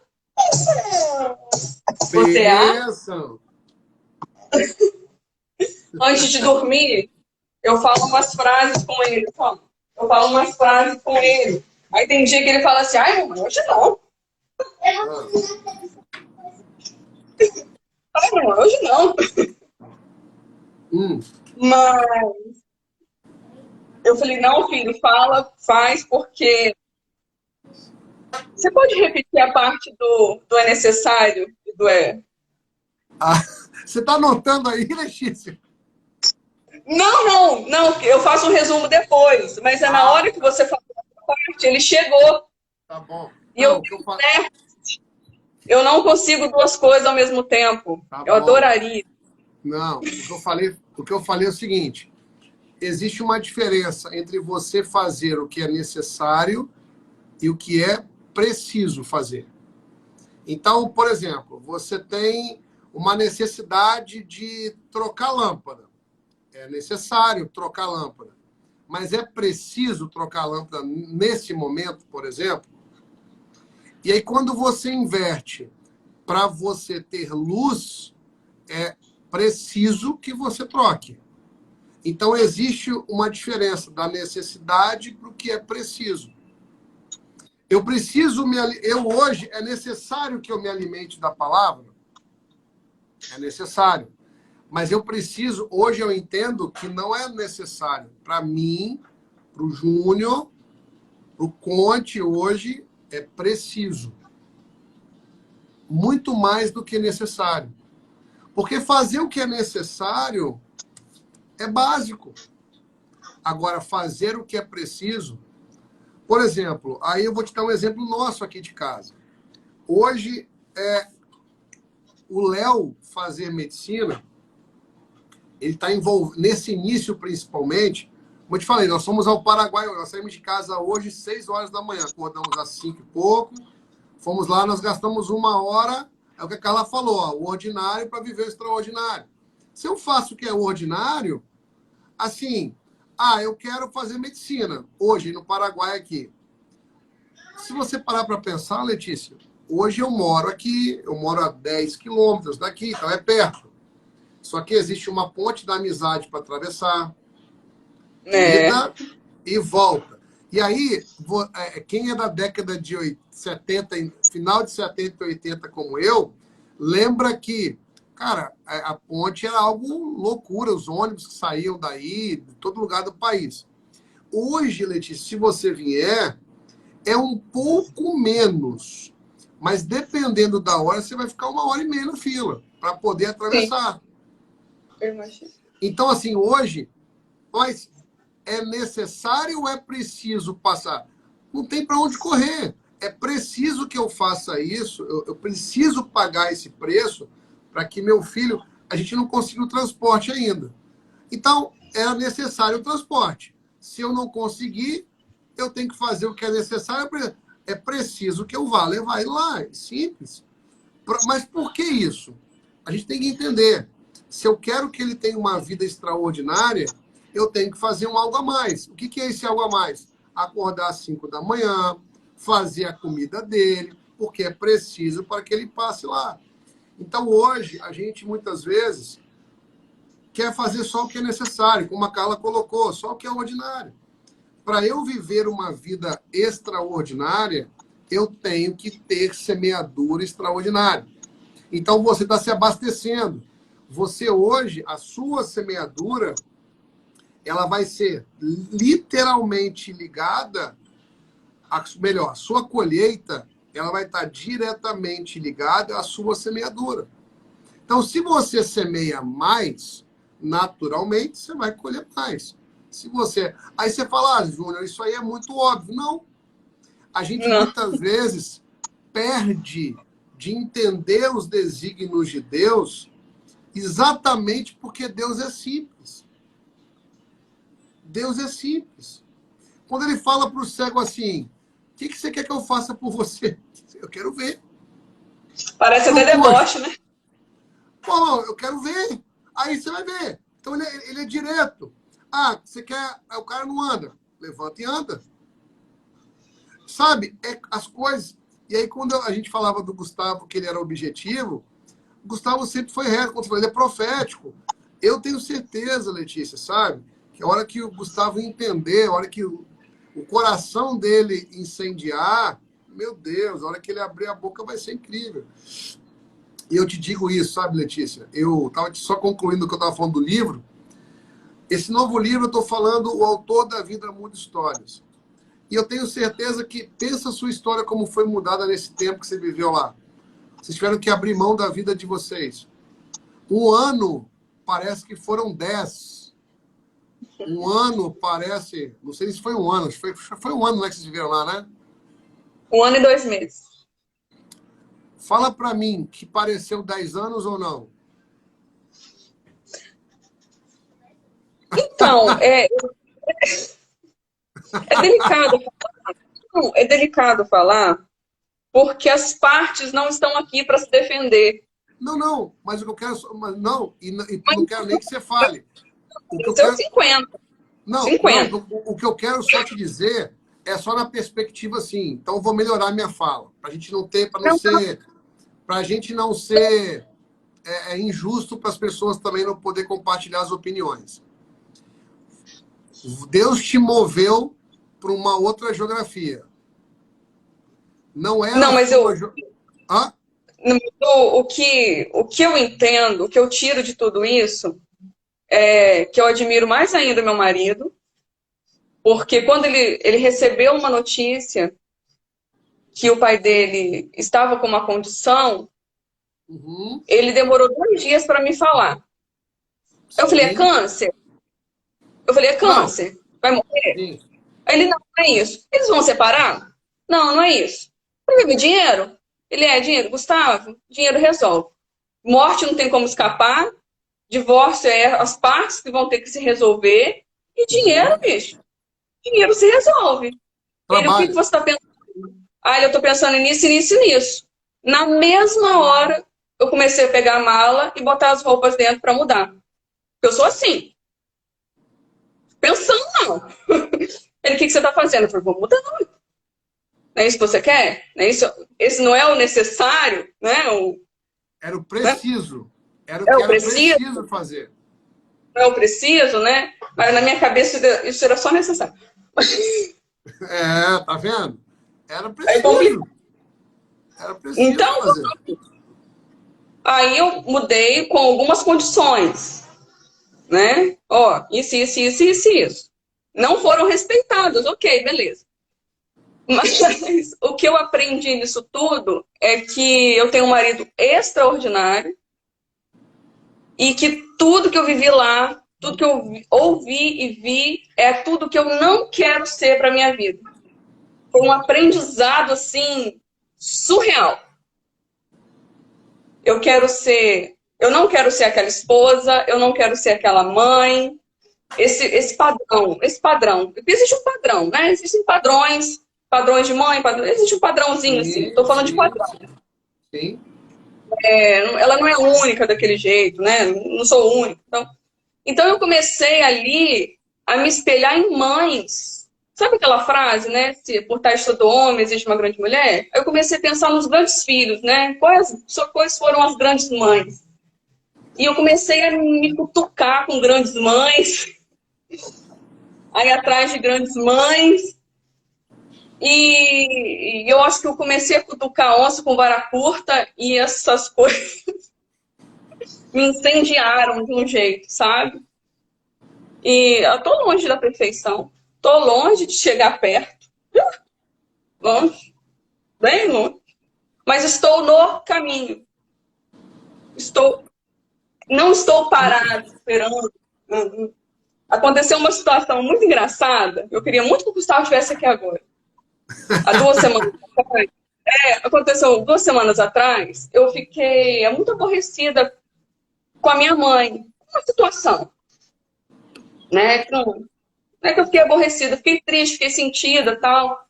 Speaker 1: Você é a?
Speaker 2: Bênção.
Speaker 1: Antes de dormir, eu falo umas frases com ele. Eu falo umas frases com ele. Aí tem dia que ele fala assim, ai, mamãe, hoje não. Ai, mamãe, hoje não. Mas eu falei, não, filho, fala, faz, porque... Você pode repetir a parte do é necessário e do é...
Speaker 2: Ah, você tá anotando aí, Letícia?
Speaker 1: Não, eu faço um resumo depois, mas é na hora que você falou essa parte, ele chegou.
Speaker 2: Tá bom.
Speaker 1: E eu não consigo 2 coisas ao mesmo tempo.
Speaker 2: Tá
Speaker 1: eu
Speaker 2: bom.
Speaker 1: adoraria.
Speaker 2: Não, o que eu falei é o seguinte: existe uma diferença entre você fazer o que é necessário e o que é preciso fazer. Então, por exemplo, você tem uma necessidade de trocar lâmpada. É necessário trocar lâmpada. Mas é preciso trocar lâmpada nesse momento, por exemplo? E aí, quando você inverte para você ter luz, é preciso que você troque. Então, existe uma diferença da necessidade para o que é preciso. Eu hoje, é necessário que eu me alimente da palavra? É necessário. Mas eu preciso, hoje eu entendo que não é necessário. Para mim, para o Júnior, para o Conte, hoje é preciso. Muito mais do que necessário. Porque fazer o que é necessário é básico. Agora, fazer o que é preciso... Por exemplo, aí eu vou te dar um exemplo nosso aqui de casa. Hoje, o Léo fazer medicina, ele está envolvido, nesse início principalmente, como eu te falei, nós fomos ao Paraguai, nós saímos de casa hoje 6 horas da manhã, acordamos às 5 e pouco, fomos lá, nós gastamos 1 hora, é o que a Carla falou, ó, o ordinário para viver o extraordinário. Se eu faço o que é o ordinário, assim, eu quero fazer medicina, hoje no Paraguai aqui. Se você parar para pensar, Letícia, hoje eu moro aqui, eu moro a 10 quilômetros daqui, então é perto. Só que existe uma ponte da amizade para atravessar, ida e volta. E aí, quem é da década de 70, final de 70 e 80 como eu, lembra que, cara, a ponte era algo loucura, os ônibus que saíam daí, de todo lugar do país. Hoje, Letícia, se você vier, é um pouco menos. Mas dependendo da hora, você vai ficar 1h30 na fila para poder atravessar.
Speaker 1: Sim.
Speaker 2: Então, assim, hoje, mas é necessário ou é preciso passar? Não tem para onde correr. É preciso que eu faça isso, eu preciso pagar esse preço para que meu filho... A gente não consiga o transporte ainda. Então, é necessário o transporte. Se eu não conseguir, eu tenho que fazer o que é necessário. É preciso que eu vá levar ele lá. É simples. Mas por que isso? A gente tem que entender. Se eu quero que ele tenha uma vida extraordinária, eu tenho que fazer um algo a mais. O que é esse algo a mais? Acordar às 5 da manhã, fazer a comida dele, porque é preciso para que ele passe lá. Então, hoje, a gente muitas vezes quer fazer só o que é necessário, como a Carla colocou, só o que é ordinário. Para eu viver uma vida extraordinária, eu tenho que ter semeadura extraordinária. Então, você está se abastecendo. Você hoje, a sua semeadura, ela vai ser literalmente ligada, melhor, a sua colheita, ela vai estar diretamente ligada à sua semeadura. Então, se você semeia mais, naturalmente, você vai colher mais. Se você... Aí você fala, Júnior, isso aí é muito óbvio. Não. A gente muitas vezes perde de entender os desígnios de Deus exatamente porque Deus é simples. Deus é simples. Quando ele fala para o cego assim, o que você quer que eu faça por você? Eu quero ver.
Speaker 1: Parece até deboche, né?
Speaker 2: Pô, eu quero ver. Aí você vai ver. Então ele é direto. Ah, você quer... O cara não anda. Levanta e anda. Sabe? As coisas... E aí quando a gente falava do Gustavo, que ele era objetivo, o Gustavo sempre foi reto. Quando você falou, ele é profético. Eu tenho certeza, Letícia, sabe? Que a hora que o Gustavo entender, a hora que o coração dele incendiar, meu Deus, a hora que ele abrir a boca vai ser incrível. E eu te digo isso, sabe, Letícia? Eu estava só concluindo o que eu estava falando do livro. Esse novo livro, eu estou falando o autor da vida muda histórias. E eu tenho certeza que, pensa a sua história como foi mudada nesse tempo que você viveu lá. Vocês tiveram que abrir mão da vida de vocês. Um ano, parece que foram 10. Um ano parece... Não sei se foi um ano. Foi um ano, né, que vocês viveram lá, né?
Speaker 1: 1 ano e 2 meses.
Speaker 2: Fala pra mim que pareceu 10 anos ou não?
Speaker 1: Então, é delicado falar. Não, é delicado falar porque as partes não estão aqui para se defender.
Speaker 2: Não, mas o que eu quero... Não, e não quero nem que você fale. O que eu
Speaker 1: São
Speaker 2: quero...
Speaker 1: 50.
Speaker 2: Não,
Speaker 1: 50.
Speaker 2: não, o que eu quero só te dizer é só na perspectiva assim. Então, eu vou melhorar minha fala. Pra gente não ter... Pra gente não ser injusto para as pessoas também não poder compartilhar as opiniões. Deus te moveu para uma outra geografia. Não era
Speaker 1: Não, mas
Speaker 2: Hã?
Speaker 1: o que eu entendo, o que eu tiro de tudo isso, é que eu admiro mais ainda meu marido, porque quando ele recebeu uma notícia que o pai dele estava com uma condição, ele demorou 2 dias para me falar. Eu falei, é câncer? Eu falei, é câncer? Vai morrer?
Speaker 2: Sim.
Speaker 1: Aí ele, não é isso. Eles vão separar? Não é isso. Eu falei, dinheiro? Ele dinheiro. Gustavo, dinheiro resolve. Morte não tem como escapar. Divórcio é as partes que vão ter que se resolver. E dinheiro, bicho. Dinheiro se resolve. Ele, o que você está pensando? Eu estou pensando nisso, nisso e nisso. Na mesma hora, eu comecei a pegar a mala e botar as roupas dentro para mudar. Eu sou assim. Pensando, não. Ele, o que você está fazendo? Eu falei, vou mudar. Não é isso que você quer? Não é isso? Esse não é o necessário, né?
Speaker 2: Era o preciso. Era o
Speaker 1: que
Speaker 2: era
Speaker 1: o
Speaker 2: preciso fazer.
Speaker 1: Não é o preciso, né? Mas na minha cabeça isso era só necessário.
Speaker 2: Tá vendo? Era preciso. Era preciso
Speaker 1: então,
Speaker 2: fazer.
Speaker 1: Aí eu mudei com algumas condições, né? Isso. Não foram respeitadas, ok, beleza. Mas o que eu aprendi nisso tudo é que eu tenho um marido extraordinário e que tudo que eu vivi lá, tudo que eu ouvi e vi, é tudo que eu não quero ser para minha vida. Foi um aprendizado, assim, surreal. Eu não quero ser aquela esposa, eu não quero ser aquela mãe, esse padrão. Existe um padrão, né? Existem padrões de mãe, existe um padrãozinho, assim. Estou falando de padrão.
Speaker 2: Sim.
Speaker 1: ela não é única daquele jeito, né? Não sou única. Então eu comecei ali a me espelhar em mães. Sabe aquela frase, né? Se por trás de todo homem existe uma grande mulher? Eu comecei a pensar nos grandes filhos, né? Quais foram as grandes mães? E eu comecei a me cutucar com grandes mães, aí atrás de grandes mães. E eu acho que eu comecei a cutucar onça com vara curta e essas coisas me incendiaram de um jeito, sabe? E eu tô longe da perfeição, tô longe de chegar perto, longe, bem longe, mas estou no caminho. Não estou parado esperando. Aconteceu uma situação muito engraçada. Eu queria muito que o Gustavo estivesse aqui agora. Há 2 semanas atrás. Aconteceu 2 semanas atrás. Eu fiquei muito aborrecida com a minha mãe. Uma situação, né? Não é que eu fiquei aborrecida, fiquei triste, fiquei sentida, tal.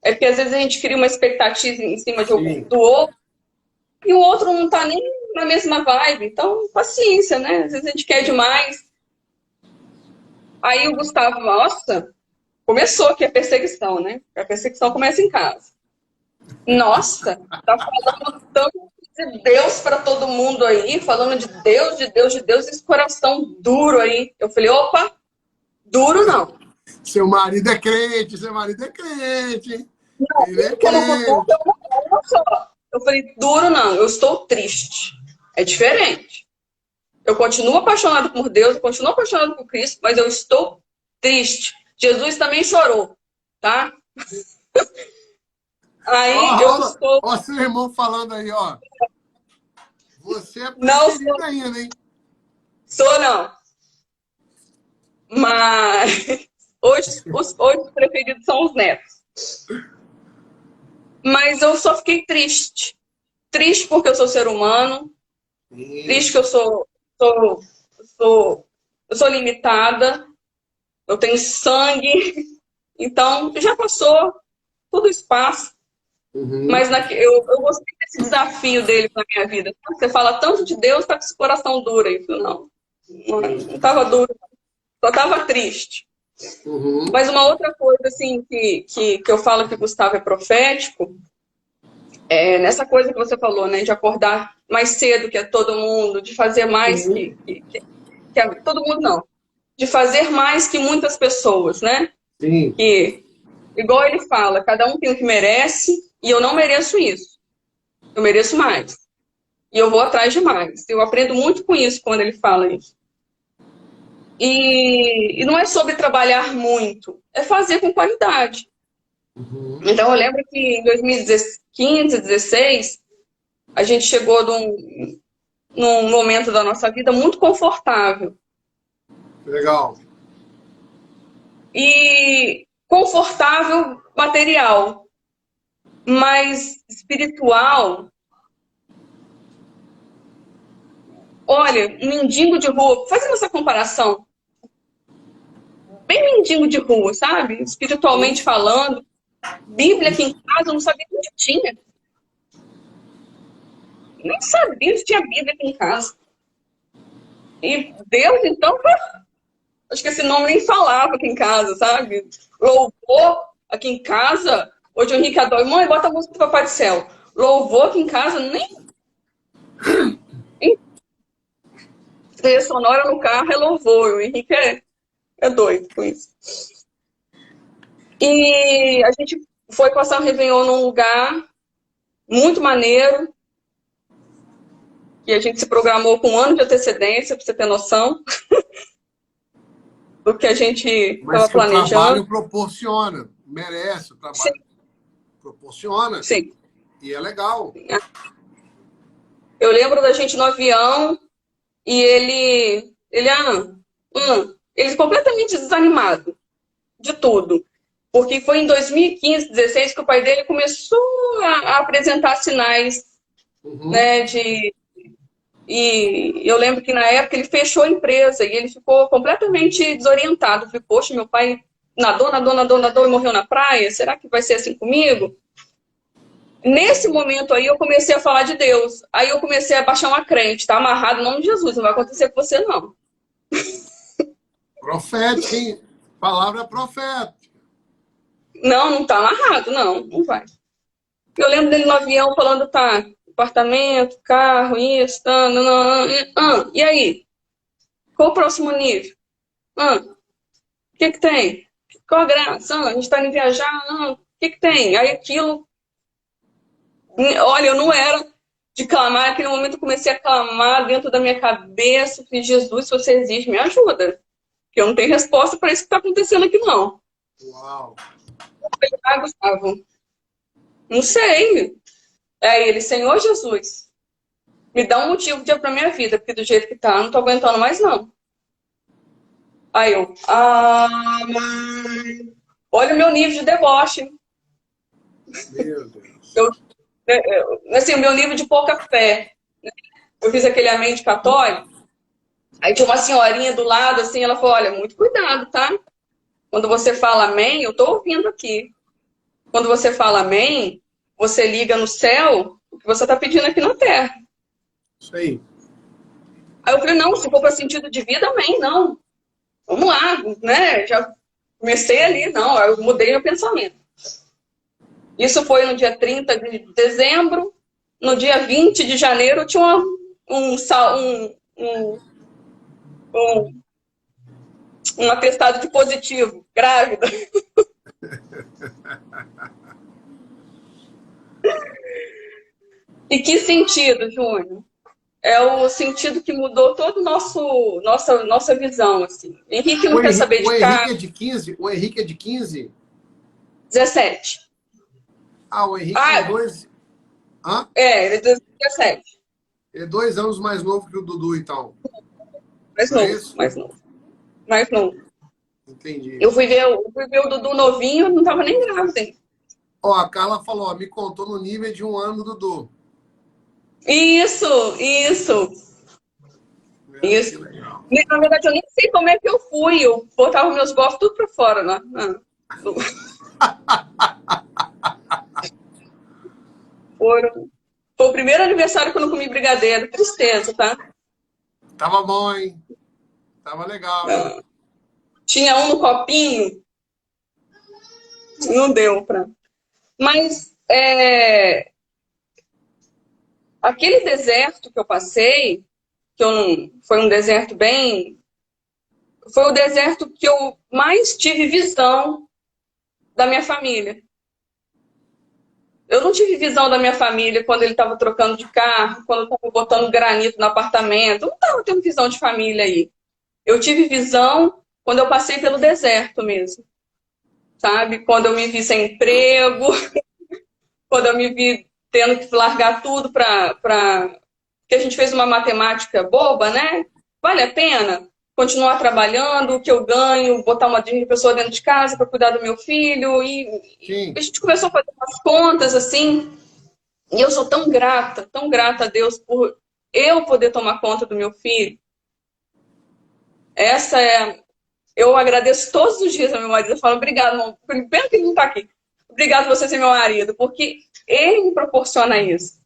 Speaker 1: É porque às vezes a gente cria uma expectativa em cima do outro e o outro não tá nem na mesma vibe. Então, paciência, né? Às vezes a gente quer demais. Aí o Gustavo, nossa, começou aqui a perseguição, né? A perseguição começa em casa. Nossa, tá falando tanto de Deus para todo mundo aí, falando de Deus, de Deus, de Deus, esse coração duro aí. Eu falei, opa, duro não.
Speaker 2: Seu marido é crente, seu marido é crente.
Speaker 1: Não,
Speaker 2: ele é crente.
Speaker 1: Eu falei, duro não, eu estou triste. É diferente. Eu continuo apaixonado por Deus, eu continuo apaixonado por Cristo, mas eu estou triste. Jesus também chorou, tá? Aí eu estou...
Speaker 2: Ó, seu irmão falando aí, ó. Você é
Speaker 1: Não
Speaker 2: preferida
Speaker 1: sou...
Speaker 2: ainda, hein?
Speaker 1: Sou não. Mas hoje os preferidos são os netos. Mas eu só fiquei triste. Triste porque eu sou ser humano. Triste que eu sou limitada. Eu tenho sangue. Então, já passou. Tudo isso passa. Mas eu gostei desse desafio dele na minha vida. Você fala tanto de Deus, tá com esse coração duro aí. Não estava duro. Só estava triste. Mas uma outra coisa assim que eu falo que o Gustavo é profético é nessa coisa que você falou, né? De acordar mais cedo que todo mundo, de fazer mais que todo mundo não. De fazer mais que muitas pessoas, né?
Speaker 2: Sim.
Speaker 1: Que, igual ele fala, cada um tem o que merece e eu não mereço isso. Eu mereço mais. E eu vou atrás de mais. Eu aprendo muito com isso quando ele fala isso. E não é sobre trabalhar muito, é fazer com qualidade. Então eu lembro que em 2015, 2016, a gente chegou num momento da nossa vida muito confortável.
Speaker 2: Legal.
Speaker 1: E confortável material, mas espiritual. Olha, um mendigo de rua, fazendo essa comparação, bem mendigo de rua, sabe? Espiritualmente falando. Bíblia aqui em casa, eu não sabia que tinha. Nem sabia se tinha Bíblia aqui em casa. E Deus, então, acho que esse nome nem falava aqui em casa, sabe? Louvor aqui em casa. Hoje o Henrique adora. Mãe, bota a música do Papai do Céu. Louvor aqui em casa, nem... Trilha sonora no carro é louvor. O Henrique é doido com isso. E a gente foi passar o Réveillon num lugar muito maneiro. E a gente se programou com 1 ano de antecedência, para você ter noção do que a gente estava planejando.
Speaker 2: O trabalho proporciona, merece o trabalho. Sim. Proporciona.
Speaker 1: Sim.
Speaker 2: E é legal.
Speaker 1: Eu lembro da gente no avião e ele completamente desanimado de tudo. Porque foi em 2015, 2016 que o pai dele começou a apresentar sinais, né, E eu lembro que na época ele fechou a empresa e ele ficou completamente desorientado. Falei, poxa, meu pai nadou e morreu na praia, será que vai ser assim comigo? Nesse momento aí, eu comecei a falar de Deus. Aí eu comecei a baixar uma crente. Tá amarrado em nome de Jesus. Não vai acontecer com você, não.
Speaker 2: Profética, hein? Palavra profética.
Speaker 1: Não, não tá amarrado, não. Não vai. Eu lembro dele no avião falando, tá, apartamento, carro, isso, tá, não, não, não, e aí? Qual o próximo nível? O que tem? Qual a graça? A gente tá indo viajar? O que tem? Aí aquilo... Olha, eu não era de clamar. Naquele momento eu comecei a clamar dentro da minha cabeça. Eu falei, Jesus, se você existe, me ajuda. Porque eu não tenho resposta para isso que está acontecendo aqui, não.
Speaker 2: Uau!
Speaker 1: Eu falei, Gustavo, não sei. Aí ele, Senhor Jesus, me dá um motivo para minha vida, porque do jeito que tá, eu não tô aguentando mais, não. Aí eu, mãe, olha o meu nível de deboche.
Speaker 2: Meu Deus.
Speaker 1: Assim, o meu nível de pouca fé. Eu fiz aquele amém de católico. Aí tinha uma senhorinha do lado, assim, ela falou, olha, muito cuidado, tá? Quando você fala amém, eu tô ouvindo aqui. Quando você fala amém, você liga no céu o que você tá pedindo aqui na terra.
Speaker 2: Isso aí.
Speaker 1: Aí eu falei, não, se for para sentido de vida, amém, não. Vamos lá, né? Já comecei ali, não, eu mudei meu pensamento. Isso foi no dia 30 de dezembro. No dia 20 de janeiro, eu tinha um atestado de positivo, grávida. E que sentido, Júnior? É o sentido que mudou toda nossa visão, assim. Henrique não quer saber de
Speaker 2: O Henrique é
Speaker 1: carro.
Speaker 2: de 15? O Henrique é de 15?
Speaker 1: 17.
Speaker 2: Ah, o Henrique tem dois... Hã?
Speaker 1: Ele é 17.
Speaker 2: Ele é 2 anos mais novo que o Dudu, então.
Speaker 1: Mais
Speaker 2: Não é
Speaker 1: novo,
Speaker 2: isso?
Speaker 1: mais novo. Mais novo.
Speaker 2: Entendi.
Speaker 1: Eu fui ver o Dudu novinho, não tava nem grávida ainda.
Speaker 2: Ó, a Carla falou, ó, me contou no nível de 1 ano do Dudu.
Speaker 1: Isso.
Speaker 2: Que legal.
Speaker 1: Na verdade, eu nem sei como é que eu fui. Eu botava meus bofs tudo pra fora, né? Foi o primeiro aniversário que eu não comi brigadeiro. Tristeza, tá?
Speaker 2: Tava bom, hein? Tava legal, hein?
Speaker 1: Tinha um no copinho. Não deu pra... Mas aquele deserto que eu passei, foi um deserto bem... Foi o deserto que eu mais tive visão da minha família. Eu não tive visão da minha família quando ele estava trocando de carro, quando eu estava botando granito no apartamento. Eu não estava tendo visão de família aí. Eu tive visão quando eu passei pelo deserto mesmo. Sabe? Quando eu me vi sem emprego, quando eu me vi tendo que largar tudo para... Porque a gente fez uma matemática boba, né? Vale a pena continuar trabalhando, o que eu ganho, botar uma pessoa dentro de casa para cuidar do meu filho. E a gente começou a fazer umas contas assim. E eu sou tão grata a Deus por eu poder tomar conta do meu filho. Eu agradeço todos os dias ao meu marido. Eu falo, obrigado, irmão. Pena que ele não está aqui. Obrigado por você ser meu marido, porque ele me proporciona isso.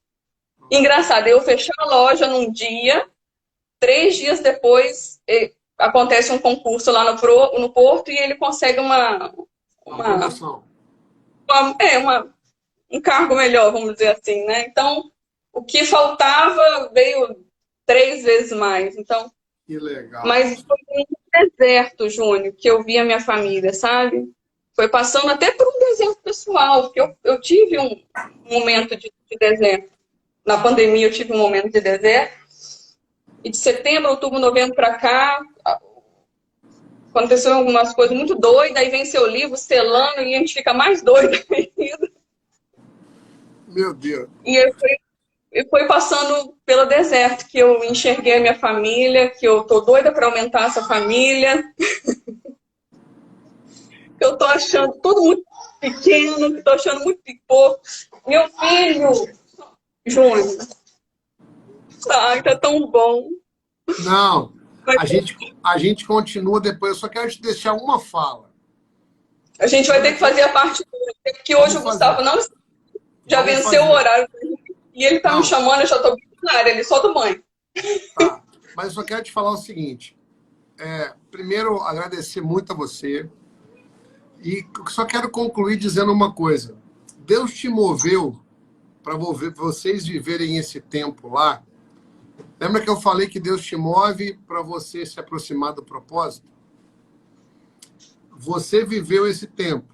Speaker 1: Engraçado, eu fechei a loja num dia, 3 dias depois acontece um concurso lá no Porto e ele consegue
Speaker 2: Uma promoção.
Speaker 1: um cargo melhor, vamos dizer assim, né? Então, o que faltava veio 3 vezes mais. Então,
Speaker 2: que legal.
Speaker 1: Mas foi um deserto, Júnior, que eu vi a minha família, sabe? Foi passando até por um deserto pessoal, porque eu tive um momento de deserto. Na pandemia eu tive um momento de deserto. E de setembro, outubro, novembro para cá, aconteceu algumas coisas muito doidas, aí vem seu livro, selando, e a gente fica mais doido ainda.
Speaker 2: Meu Deus.
Speaker 1: E foi passando pelo deserto que eu enxerguei a minha família, que eu tô doida para aumentar essa família. Que eu tô achando tudo muito pequeno, que tô achando muito pouco. Meu filho, Júnior, ai, tá tão bom.
Speaker 2: Não, a gente continua depois. Eu só quero te deixar uma fala.
Speaker 1: A gente vai ter que fazer a parte 2, porque hoje o Gustavo não está. Já
Speaker 2: Vamos
Speaker 1: venceu
Speaker 2: fazer.
Speaker 1: o horário. E ele tá
Speaker 2: Não.
Speaker 1: me chamando, eu já tô na área, ele só do banho.
Speaker 2: Tá. Mas eu só quero te falar o seguinte. Primeiro, agradecer muito a você. E só quero concluir dizendo uma coisa. Deus te moveu para vocês viverem esse tempo lá. Lembra que eu falei que Deus te move para você se aproximar do propósito? Você viveu esse tempo.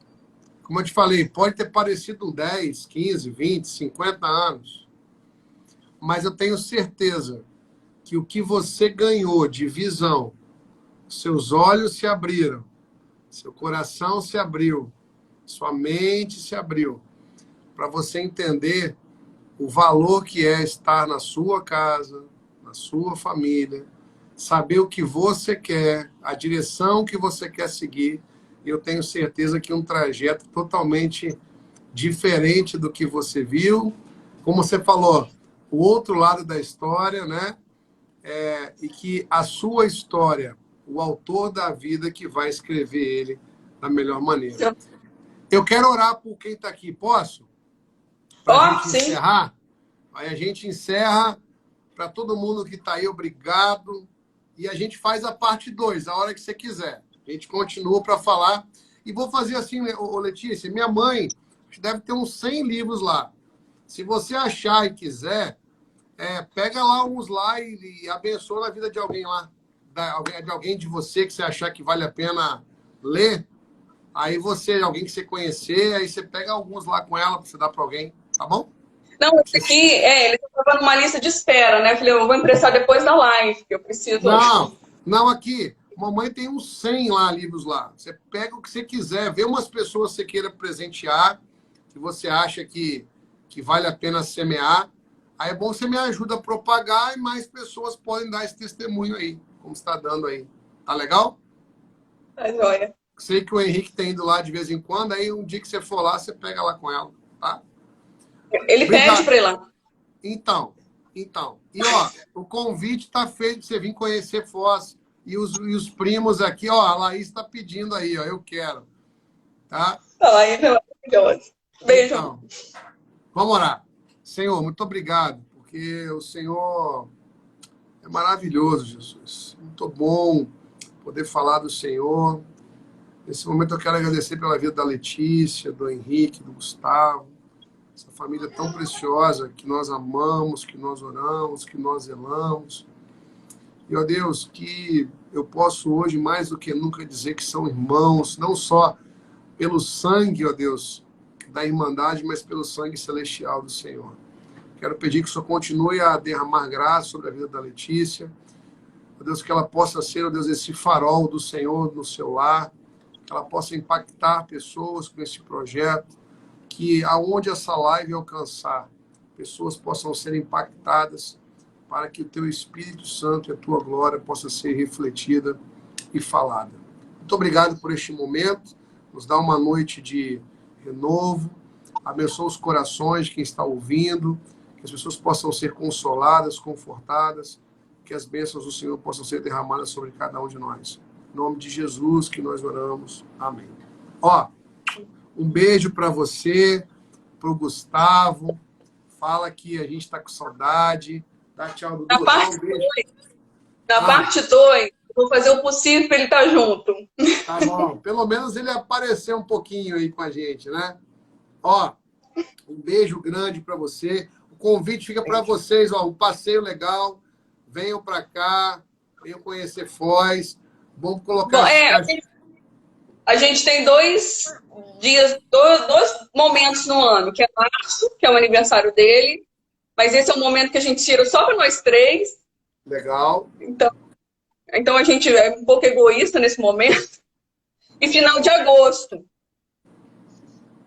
Speaker 2: Como eu te falei, pode ter parecido 10, 15, 20, 50 anos. Mas eu tenho certeza que o que você ganhou de visão, seus olhos se abriram, seu coração se abriu, sua mente se abriu, para você entender o valor que é estar na sua casa, na sua família, saber o que você quer, a direção que você quer seguir. Eu tenho certeza que um trajeto totalmente diferente do que você viu. Como você falou, o outro lado da história, né? E que a sua história, o autor da vida que vai escrever ele da melhor maneira. Eu quero orar por quem está aqui, posso? Para a gente
Speaker 1: Sim.
Speaker 2: encerrar. Aí a gente encerra para todo mundo que está aí, obrigado. E a gente faz a parte 2, a hora que você quiser. A gente continua para falar. E vou fazer assim, Letícia, minha mãe deve ter uns 100 livros lá. Se você achar e quiser, pega lá uns lá e abençoa a vida de alguém lá. De alguém de você que você achar que vale a pena ler. Aí alguém que você conhecer, aí você pega alguns lá com ela para você dar para alguém, tá bom?
Speaker 1: Não, esse aqui, ele estava numa lista de espera, né? Eu falei, eu vou emprestar depois da live, que eu preciso.
Speaker 2: Não, aqui. Mamãe tem uns 100 lá, livros lá. Você pega o que você quiser, vê umas pessoas que você queira presentear, que você acha que vale a pena semear. Aí é bom você me ajuda a propagar e mais pessoas podem dar esse testemunho aí, como você está dando aí. Tá legal?
Speaker 1: Tá joia.
Speaker 2: Sei que o Henrique tem ido lá de vez em quando, aí um dia que você for lá, você pega lá com ela, tá?
Speaker 1: Ele pede para ir lá.
Speaker 2: Então. E, ó, o convite está feito para você vir conhecer Foz. E os primos aqui, ó, a Laís está pedindo aí, ó, eu quero. Tá?
Speaker 1: A Laís é maravilhosa. Beijo.
Speaker 2: Então, vamos orar. Senhor, muito obrigado, porque o Senhor é maravilhoso, Jesus. Muito bom poder falar do Senhor. Nesse momento eu quero agradecer pela vida da Letícia, do Henrique, do Gustavo. Essa família tão preciosa que nós amamos, que nós oramos, que nós zelamos. E, ó Deus, que eu posso hoje, mais do que nunca, dizer que são irmãos, não só pelo sangue, ó Deus, da Irmandade, mas pelo sangue celestial do Senhor. Quero pedir que o Senhor continue a derramar graça sobre a vida da Letícia. Ó Deus, que ela possa ser, ó Deus, esse farol do Senhor no seu lar, que ela possa impactar pessoas com esse projeto, que aonde essa live alcançar, pessoas possam ser impactadas para que o teu Espírito Santo e a tua glória possa ser refletida e falada. Muito obrigado por este momento. Nos dá uma noite de renovo. Abençoa os corações de quem está ouvindo. Que as pessoas possam ser consoladas, confortadas. Que as bênçãos do Senhor possam ser derramadas sobre cada um de nós. Em nome de Jesus que nós oramos. Amém. Ó, um beijo para você, para o Gustavo. Fala que a gente está com saudade. Dá tchau, Dudu.
Speaker 1: Na parte 2, vou fazer o possível para ele estar junto.
Speaker 2: Tá bom. Pelo menos ele apareceu um pouquinho aí com a gente, né? Ó, um beijo grande para você. O convite fica para vocês, ó, um passeio legal. Venham para cá, venham conhecer Foz. Vamos colocar...
Speaker 1: Bom, a gente tem 2 dias, 2 momentos no ano, que é março, que é o aniversário dele. Mas esse é o momento que a gente tira só para nós 3.
Speaker 2: Legal.
Speaker 1: Então a gente é um pouco egoísta nesse momento. E final de agosto.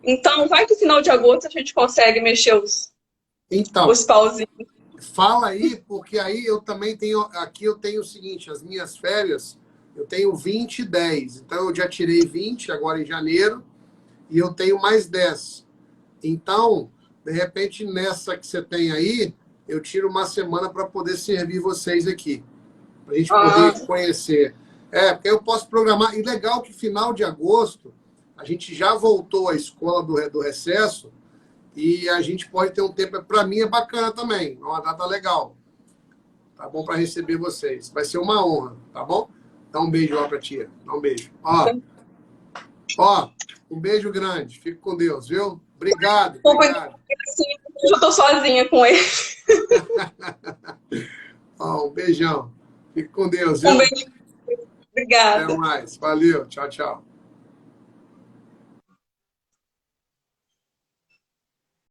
Speaker 1: Então, vai que no final de agosto a gente consegue mexer os pauzinhos.
Speaker 2: Fala aí, porque aí eu também tenho... Aqui eu tenho o seguinte, as minhas férias, eu tenho 20 e 10. Então eu já tirei 20 agora em janeiro e eu tenho mais 10. Então... De repente, nessa que você tem aí, eu tiro uma semana para poder servir vocês aqui. Para a gente poder conhecer. Porque eu posso programar. E legal que final de agosto, a gente já voltou à escola do recesso E a gente pode ter um tempo, para mim é bacana também, é uma data legal. Tá bom? Para receber vocês. Vai ser uma honra, tá bom? Dá um beijo lá pra tia. Dá um beijo. Ó, um beijo grande. Fique com Deus, viu? Obrigado. Obrigado.
Speaker 1: Eu já tô sozinha com ele.
Speaker 2: Ó, um beijão. Fique com Deus, viu?
Speaker 1: Um beijo. Obrigada.
Speaker 2: Até mais. Valeu. Tchau, tchau.